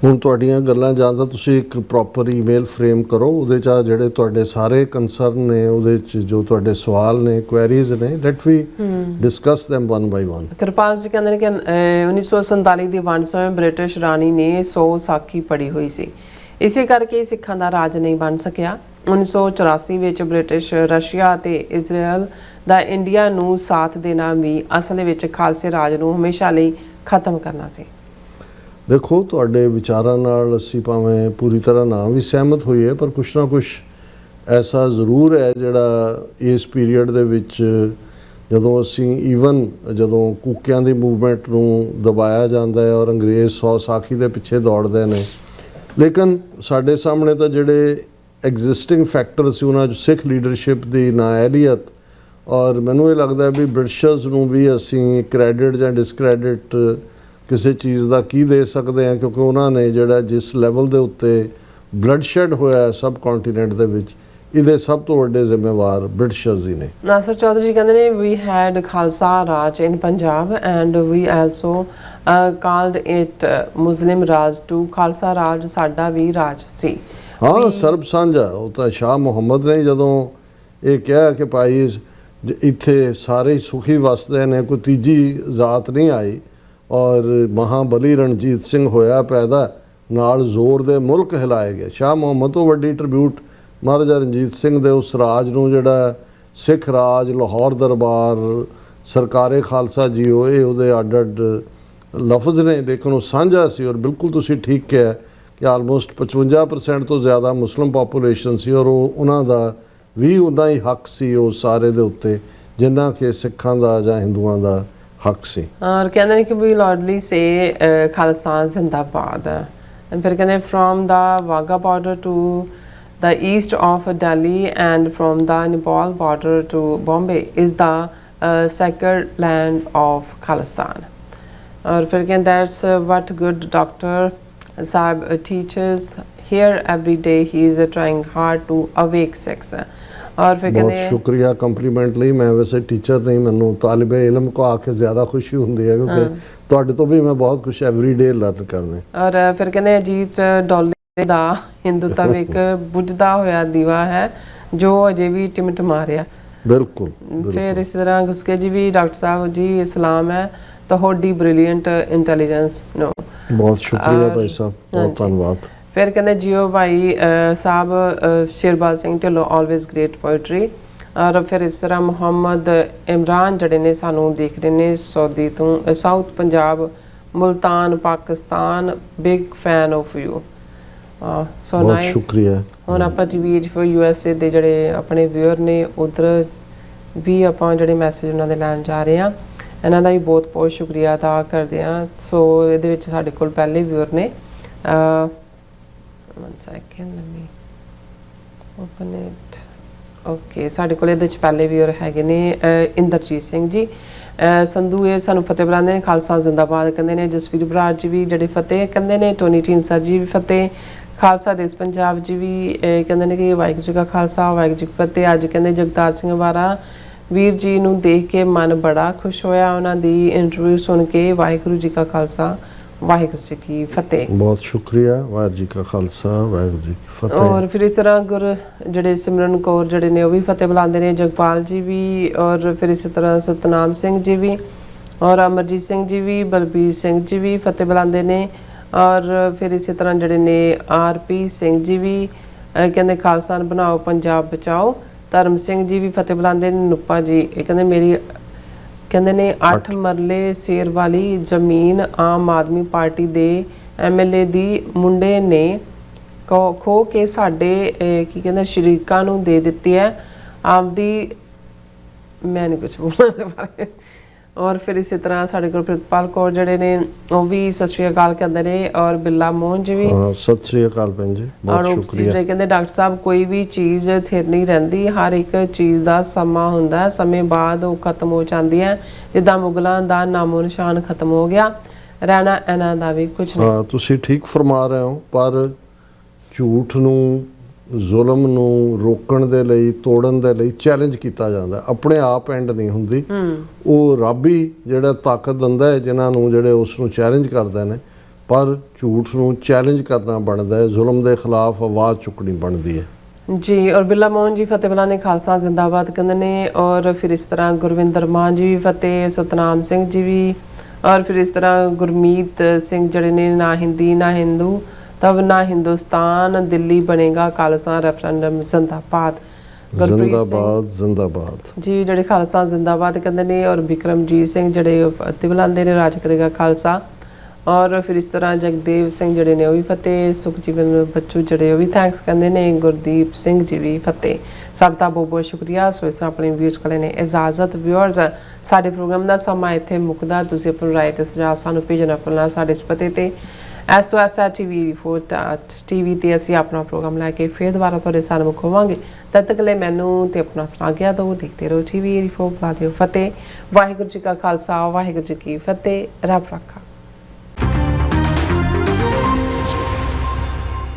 ਹੁਣ ਤੁਹਾਡੀਆਂ ਗੱਲਾਂ ਜਾਂਦਾ ਤੁਸੀਂ ਇੱਕ ਪ੍ਰੋਪਰ ਈਮੇਲ ਫਰੇਮ ਕਰੋ, ਉਹਦੇ 'ਚ ਜਿਹੜੇ ਤੁਹਾਡੇ ਸਾਰੇ ਕੰਸਰਨ ਨੇ, ਉਹਦੇ 'ਚ ਜੋ ਤੁਹਾਡੇ ਸਵਾਲ ਨੇ, ਕੁਐਰੀਜ਼ ਨੇ, let we discuss them one by one। Kirpal ji ਕਹਿੰਦੇ ਨੇ ਕਿ 1947 ਦੀ ਵੰਡ ਸਮੇਂ ਬ੍ਰਿਟਿਸ਼ ਰਾਣੀ ਨੇ 100 ਸਾਖੀ ਪੜੀ ਹੋਈ ਸੀ, ਇਸੇ ਕਰਕੇ ਸਿੱਖਾਂ ਦਾ ਰਾਜ ਨਹੀਂ ਬਣ ਸਕਿਆ। 1984 ਵਿੱਚ ਬ੍ਰਿਟਿਸ਼ ਰਸ਼ੀਆ ਅਤੇ ਇਜ਼ਰਾਈਲ ਦਾ ਇੰਡੀਆ ਨੂੰ ਸਾਥ ਦੇਣਾ ਵੀ ਅਸਲ ਵਿੱਚ ਖਾਲਸੇ ਰਾਜ ਨੂੰ ਹਮੇਸ਼ਾ ਲਈ ਖਤਮ ਕਰਨਾ ਸੀ। ਦੇਖੋ ਤੁਹਾਡੇ ਵਿਚਾਰਾਂ ਨਾਲ ਅਸੀਂ ਭਾਵੇਂ ਪੂਰੀ ਤਰ੍ਹਾਂ ਨਾ ਵੀ ਸਹਿਮਤ ਹੋਈਏ, ਪਰ ਕੁਛ ਨਾ ਕੁਛ ਐਸਾ ਜ਼ਰੂਰ ਹੈ ਜਿਹੜਾ ਇਸ ਪੀਰੀਅਡ ਦੇ ਵਿੱਚ ਜਦੋਂ ਅਸੀਂ ਈਵਨ ਜਦੋਂ ਕੂਕਿਆਂ ਦੀ ਮੂਵਮੈਂਟ ਨੂੰ ਦਬਾਇਆ ਜਾਂਦਾ ਹੈ ਔਰ ਅੰਗਰੇਜ਼ 100 ਸਾਖੀ ਦੇ ਪਿੱਛੇ ਦੌੜਦੇ ਨੇ, ਲੇਕਿਨ ਸਾਡੇ ਸਾਹਮਣੇ ਤਾਂ ਜਿਹੜੇ ਐਗਜ਼ਿਸਟਿੰਗ ਫੈਕਟਰ ਸੀ ਉਹਨਾਂ 'ਚ ਸਿੱਖ ਲੀਡਰਸ਼ਿਪ ਦੀ ਨਾਅਹਲੀਅਤ, ਔਰ ਮੈਨੂੰ ਇਹ ਲੱਗਦਾ ਵੀ ਬ੍ਰਿਟਿਸ਼ਰਸ ਨੂੰ ਵੀ ਅਸੀਂ ਕ੍ਰੈਡਿਟ ਜਾਂ ਡਿਸਕ੍ਰੈਡਿਟ ਕਿਸੇ ਚੀਜ਼ ਦਾ ਕੀ ਦੇ ਸਕਦੇ ਹਾਂ, ਕਿਉਂਕਿ ਉਹਨਾਂ ਨੇ ਜਿਹੜਾ ਜਿਸ ਲੈਵਲ ਦੇ ਉੱਤੇ ਬਲੱਡ ਸ਼ੈਡ ਹੋਇਆ ਸਬ ਕੰਟੀਨੈਂਟ ਦੇ ਵਿੱਚ, ਇਹਦੇ ਸਭ ਤੋਂ ਵੱਡੇ ਜ਼ਿੰਮੇਵਾਰ ਬ੍ਰਿਟਿਸ਼ਰਸ ਹੀ ਨੇ। ਨਾਸਿਰ ਚੌਧਰੀ ਜੀ ਕਹਿੰਦੇ ਨੇ we had Khalsa Raj in Punjab and we also called it Muslim Raj too. Khalsa Raj ਸਾਡਾ ਵੀ ਰਾਜ ਸੀ। ਹਾਂ ਸਰਬ ਸਾਂਝਾ, ਉਹ ਤਾਂ ਸ਼ਾਹ ਮੁਹੰਮਦ ਨੇ ਜਦੋਂ ਇਹ ਕਿਹਾ ਕਿ ਭਾਈ ਇੱਥੇ ਸਾਰੇ ਸੁਖੀ ਵਸਦੇ ਨੇ, ਕੋਈ ਤੀਜੀ ਜ਼ਾਤ ਨਹੀਂ ਆਈ, ਔਰ ਮਹਾਬਲੀ ਰਣਜੀਤ ਸਿੰਘ ਹੋਇਆ ਪੈਦਾ, ਨਾਲ ਜ਼ੋਰ ਦੇ ਮੁਲਕ ਹਿਲਾਏ ਗਏ। ਸ਼ਾਹ ਮੁਹੰਮਦ ਤੋਂ ਵੱਡੀ ਟ੍ਰਿਬਿਊਟ ਮਹਾਰਾਜਾ ਰਣਜੀਤ ਸਿੰਘ ਦੇ ਉਸ ਰਾਜ ਨੂੰ ਜਿਹੜਾ ਸਿੱਖ ਰਾਜ, ਲਾਹੌਰ ਦਰਬਾਰ, ਸਰਕਾਰੇ ਖਾਲਸਾ ਜੀ, ਇਹ ਉਹਦੇ ਅੱਡ ਅੱਡ ਲਫ਼ਜ਼ ਨੇ, ਲੇਕਿਨ ਉਹ ਸਾਂਝਾ ਸੀ। ਔਰ ਬਿਲਕੁਲ ਤੁਸੀਂ ਠੀਕ ਕਿਹਾ ਕਿ ਆਲਮੋਸਟ 55% ਤੋਂ ਜ਼ਿਆਦਾ ਮੁਸਲਿਮ ਪਾਪੂਲੇਸ਼ਨ ਸੀ, ਔਰ ਉਹਨਾਂ ਦਾ ਵੀ ਉਨਾ ਹੀ ਹੱਕ ਸੀ ਉਸ ਸਾਰੇ ਦੇ ਉੱਤੇ ਜਿੰਨਾ ਕਿ ਸਿੱਖਾਂ ਦਾ ਜਾਂ ਹਿੰਦੂਆਂ ਦਾ ਹੱਕ ਸੀ। ਔਰ ਕਹਿੰਦੇ ਨੇ ਕਿ ਵੀ ਲਾਡਲੀ ਸੇ ਖਾਲਸਾ ਜ਼ਿੰਦਾਬਾਦ। ਫਿਰ ਕਹਿੰਦੇ from the Wagah border to the east of Delhi and from the Nepal border to Bombay is the sacred land of Khalistan. और फिर कहते that's what good Dr. Saab teaches here every day. He is trying hard to awake Sikhs. और फिर बहुत कहते शुक्रिया compliment ਲਈ। ਮੈਂ ਵੈਸੇ ਟੀਚਰ ਨਹੀਂ, ਮੈਨੂੰ ਤਾਲਿਬੇ ਇਲਮ ਕੋ ਆ ਕੇ ਜ਼ਿਆਦਾ ਖੁਸ਼ੀ ਹੁੰਦੀ ਹੈ ਕਿਉਂਕਿ ਤੁਹਾਡੇ ਤੋਂ ਵੀ ਮੈਂ ਬਹੁਤ ਕੁਝ ਐਵਰੀ ਡੇ ਲਰਨ ਕਰਦਾ। और फिर कहते ਅਜੀਤ ਡੋਲੇ ਦਾ ਹਿੰਦੂਤਾ ਵੀ ਇੱਕ ਬੁਝਦਾ ਹੋਇਆ ਦੀਵਾ ਹੈ ਜੋ ਅਜੇ ਵੀ ਟਿਮਟਮਾ ਰਿਹਾ। ਬਿਲਕੁਲ। ਫਿਰ ਇਸ ਤਰ੍ਹਾਂ ਗੁਸਕੇ ਜੀ ਵੀ ਡਾਕਟਰ ਸਾਹਿਬ ਜੀ ਇਸਲਾਮ ਹੈ ਤੁਹਾਡੀ ਬ੍ਰਿਲੀਅੰਟ ਇੰਟੈਲੀਜੈਂਸ ਨੋ। ਬਹੁਤ ਸ਼ੁਕਰੀਆ ਭਾਈ ਸਾਹਿਬ, ਬਹੁਤ ਧੰਨਵਾਦ। ਫਿਰ ਕਹਿੰਦੇ ਜੀਓ Bhai Sahib Sherbaz Singh Dhillon always great poetry. ਔਰ ਫਿਰ ਇਸ ਤਰ੍ਹਾਂ ਮੁਹੰਮਦ ਇਮਰਾਨ ਜਿਹੜੇ ਨੇ ਸਾਨੂੰ ਦੇਖ ਰਹੇ ਨੇ ਸਊਦੀ ਤੋਂ, south Punjab, Multan, Pakistan, big fan of you. So ਬਹੁਤ ਨਾਈਸ। ਸ਼ੁਕਰੀਆ। ਹੁਣ ਆਪਾਂ ਟੀਵੀ ਫॉर USA ਦੇ ਜਿਹੜੇ ਆਪਣੇ ਵਿਊਅਰ ਨੇ ਉਧਰ ਵੀ ਆਪਾਂ ਜਿਹੜੇ ਮੈਸੇਜ ਉਹਨਾਂ ਦੇ ਲੈਣ ਜਾ ਰਹੇ ਹਾਂ। ਇਹਨਾਂ ਦਾ ਵੀ ਬਹੁਤ ਬਹੁਤ ਸ਼ੁਕਰੀਆ ਅਦਾ ਕਰਦੇ ਹਾਂ। ਸੋ ਇਹਦੇ ਵਿੱਚ ਸਾਡੇ ਕੋਲ ਪਹਿਲੇ ਵਿਊਅਰ ਨੇ, 1 second let me open it। Okay, ਸਾਡੇ ਕੋਲ ਇਹਦੇ ਵਿੱਚ ਪਹਿਲੇ ਵਿਊਅਰ ਹੈਗੇ ਨੇ ਇੰਦਰਜੀਤ ਸਿੰਘ ਜੀ ਸੰਧੂ। ਇਹ ਸਾਨੂੰ ਫਤਿਹ ਬੁਲਾਉਂਦੇ ਨੇ, ਖਾਲਸਾ ਜ਼ਿੰਦਾਬਾਦ ਕਹਿੰਦੇ ਨੇ। ਜਸਵੀਰ ਬਰਾੜ ਜੀ ਵੀ ਜਿਹੜੇ ਫਤਿਹ ਕਹਿੰਦੇ ਨੇ। ਟੋਨੀ ਢੀਂਡਸਾ ਜੀ ਵੀ ਫਤਿਹ। ਖਾਲਸਾ ਦੇਸ਼ ਪੰਜਾਬ ਜੀ ਵੀ ਕਹਿੰਦੇ ਨੇ ਕਿ ਵਾਹਿਗੁਰੂ ਜੀ ਕਾ ਖਾਲਸਾ ਵਾਹਿਗੁਰੂ ਜੀ ਕੀ ਫਤਿਹ। ਅੱਜ ਕਹਿੰਦੇ ਜਗਤਾਰ ਸਿੰਘ ਵਾਰਾ ਵੀਰ ਜੀ ਨੂੰ ਦੇਖ ਕੇ ਮਨ ਬੜਾ ਖੁਸ਼ ਹੋਇਆ, ਉਹਨਾਂ ਦੀ ਇੰਟਰਵਿਊ ਸੁਣ ਕੇ। ਵਾਹਿਗੁਰੂ ਜੀ ਕਾ ਖਾਲਸਾ ਵਾਹਿਗੁਰੂ ਜੀ ਕੀ ਫਤਿਹ। ਬਹੁਤ ਸ਼ੁਕਰੀਆ। ਵਾਹਿਗੁਰੂ ਜੀ ਕਾ ਖਾਲਸਾ ਵਾਹਿਗੁਰੂ ਜੀ ਕੀ ਫਤਿਹ। ਔਰ ਫਿਰ ਇਸ ਤਰ੍ਹਾਂ ਗੁਰ ਜਿਹੜੇ ਸਿਮਰਨ ਕੌਰ ਜਿਹੜੇ ਨੇ ਉਹ ਵੀ ਫਤਿਹ ਬੁਲਾਉਂਦੇ ਨੇ। ਜਗਪਾਲ ਜੀ ਵੀ, ਔਰ ਫਿਰ ਇਸੇ ਤਰ੍ਹਾਂ ਸਤਨਾਮ ਸਿੰਘ ਜੀ ਵੀ, ਔਰ ਅਮਰਜੀਤ ਸਿੰਘ ਜੀ ਵੀ, ਬਲਬੀਰ ਸਿੰਘ ਜੀ ਵੀ ਫਤਿਹ ਬੁਲਾਉਂਦੇ ਨੇ। ਔਰ ਫਿਰ ਇਸੇ ਤਰ੍ਹਾਂ ਜਿਹੜੇ ਨੇ RP ਸਿੰਘ ਜੀ ਵੀ ਕਹਿੰਦੇ ਖਾਲਸਾ ਬਣਾਓ ਪੰਜਾਬ ਬਚਾਓ। ਧਰਮ ਸਿੰਘ ਜੀ ਵੀ ਫਤਿਹ ਬੁਲਾਉਂਦੇ ਨੇ। ਨੂਪਾ ਜੀ ਇਹ ਕਹਿੰਦੇ ਮੇਰੀ ਕਹਿੰਦੇ ਨੇ 8 ਮਰਲੇ ਸ਼ੇਰ ਵਾਲੀ ਜ਼ਮੀਨ ਆਮ ਆਦਮੀ ਪਾਰਟੀ ਦੇ MLA ਦੀ ਮੁੰਡੇ ਨੇ ਖੋ ਕੇ ਸਾਡੇ ਕੀ ਕਹਿੰਦੇ ਸ਼ਰੀਕਾਂ ਨੂੰ ਦੇ ਦਿੱਤੀ ਹੈ ਆਪਦੀ। ਮੈਂ ਨਹੀਂ ਕੁਝ ਬੋਲਣਾ ਦੇ ਬਾਰੇ। ਔਰ ਫਿਰ ਇਸੇ ਤਰ੍ਹਾਂ ਸਾਡੇ ਕੋਲ ਪ੍ਰਿਤਪਾਲ ਕੌਰ ਜਿਹੜੇ ਨੇ ਉਹ ਵੀ ਸਤਿ ਸ਼੍ਰੀ ਅਕਾਲ ਕਹਿੰਦੇ ਨੇ। ਔਰ ਬਿੱਲਾ ਮੋਹਨ ਜੀ ਵੀ ਸਤਿ ਸ਼੍ਰੀ ਅਕਾਲ ਭੈਣ ਜੀ, ਬਹੁਤ ਸ਼ੁਕਰੀਆ। ਜਿਹੜੇ ਕਹਿੰਦੇ ਡਾਕਟਰ ਸਾਹਿਬ ਕੋਈ ਵੀ ਚੀਜ਼ ਥਿਰ ਨਹੀਂ ਰਹਿੰਦੀ, ਹਰ ਇੱਕ ਚੀਜ਼ ਦਾ ਸਮਾਂ ਹੁੰਦਾ, ਸਮੇਂ ਬਾਅਦ ਉਹ ਖਤਮ ਹੋ ਜਾਂਦੀ ਹੈ। ਜਿੱਦਾਂ ਮੁਗਲਾਂ ਦਾ ਨਾਮੋ ਨਿਸ਼ਾਨ ਖਤਮ ਹੋ ਗਿਆ, ਰਹਿਣਾ ਇਹਨਾਂ ਦਾ ਵੀ ਕੁਝ ਨਹੀਂ। ਹਾਂ, ਤੁਸੀਂ ਠੀਕ ਫਰਮਾ ਰਹੇ ਹੋ, ਪਰ ਝੂਠ ਨੂੰ, ਜ਼ੁਲਮ ਨੂੰ ਰੋਕਣ ਦੇ ਲਈ, ਤੋੜਨ ਦੇ ਲਈ ਚੈਲੰਜ ਕੀਤਾ ਜਾਂਦਾ। ਆਪਣੇ ਆਪ ਐਂਡ ਨਹੀਂ ਹੁੰਦੀ, ਉਹ ਰੱਬ ਹੀ ਜਿਹੜਾ ਤਾਕਤ ਦਿੰਦਾ ਹੈ ਜਿਨ੍ਹਾਂ ਨੂੰ, ਜਿਹੜੇ ਉਸ ਨੂੰ ਚੈਲੰਜ ਕਰਦੇ ਨੇ। ਪਰ ਝੂਠ ਨੂੰ ਚੈਲੰਜ ਕਰਨਾ ਬਣਦਾ ਹੈ, ਜ਼ੁਲਮ ਦੇ ਖਿਲਾਫ ਆਵਾਜ਼ ਚੁੱਕਣੀ ਬਣਦੀ ਹੈ ਜੀ। ਔਰ ਬਿੱਲਾ ਮੋਹਨ ਜੀ ਫਤਿਹ ਬੁਲਾਉਂਦੇ ਖਾਲਸਾ ਜ਼ਿੰਦਾਬਾਦ ਕਹਿੰਦੇ ਨੇ। ਔਰ ਫਿਰ ਇਸ ਤਰ੍ਹਾਂ ਗੁਰਵਿੰਦਰ ਮਾਨ ਜੀ ਵੀ ਫਤਿਹ, ਸਤਨਾਮ ਸਿੰਘ ਜੀ ਵੀ। ਔਰ ਫਿਰ ਇਸ ਤਰ੍ਹਾਂ ਗੁਰਮੀਤ ਸਿੰਘ ਜਿਹੜੇ ਨੇ ਨਾ ਹਿੰਦੀ ਨਾ ਹਿੰਦੂ तब ना हिंदुस्तान दिल्ली बनेगा खालसा रेफरेंडम जिंदाबाद। जिंदाबाद जिंदाबाद जी ਜਿਹੜੇ ਖਾਲਸਾ ਜ਼ਿੰਦਾਬਾਦ ਕਹਿੰਦੇ ਨੇ। ਔਰ ਬਿਕਰਮਜੀਤ ਸਿੰਘ ਜਿਹੜੇ ਫਤਿਹ ਬੁਲਾਉਂਦੇ ਨੇ, ਰਾਜ ਕਰੇਗਾ ਖਾਲਸਾ। ਔਰ ਫਿਰ ਇਸ ਤਰ੍ਹਾਂ ਜਗਦੇਵ ਸਿੰਘ ਜਿਹੜੇ ਨੇ ਉਹ ਵੀ ਫਤਿਹ। ਸੁਖਜੀਵਨ ਬੱਚੂ ਜਿਹੜੇ ਉਹ ਵੀ ਥੈਂਕਸ ਕਹਿੰਦੇ ਨੇ। ਗੁਰਦੀਪ ਸਿੰਘ ਜੀ ਵੀ ਫਤਿਹ। ਸਭ ਦਾ ਬਹੁਤ ਬਹੁਤ ਸ਼ੁਕਰੀਆ। ਸੋ ਇਸ ਤਰ੍ਹਾਂ ਆਪਣੇ ਵਿਊਜ਼ ਕੋਲੇ ਨੇ ਇਜਾਜ਼ਤ। ਵਿਊਅਰਸ, ਸਾਡੇ ਪ੍ਰੋਗਰਾਮ ਦਾ ਸਮਾਂ ਇੱਥੇ ਮੁੱਕਦਾ। ਤੁਸੀਂ ਆਪਣੀ ਰਾਏ ਤੇ ਸੁਝਾਅ ਸਾਨੂੰ ਭੇਜਣਾ ਭੁੱਲਣਾ ਸਾਡੇ ਇਸ ਪਤੇ ਤੇ SOS@TV ਤੇ ਅਸੀਂ ਆਪਣਾ ਪ੍ਰੋਗਰਾਮ ਲੈ ਕੇ ਫਿਰ ਦੁਬਾਰਾ ਤੁਹਾਡੇ ਸਾਹਮਣੇ ਹੋਵਾਂਗੇ। ਤਦ ਤੱਕ ਲਈ ਮੈਨੂੰ ਤੇ ਆਪਣਾ ਸੁਣਾ ਦਿਓ। ਦੇਖਦੇ ਰਹੋ TV 4 ਬੁਲਾ ਦਿਓ। ਫਤਿਹ। ਵਾਹਿਗੁਰੂ ਜੀ ਕਾ ਖਾਲਸਾ ਵਾਹਿਗੁਰੂ ਜੀ ਕੀ ਫਤਿਹ। ਰੱਬ ਰਾਖਾ।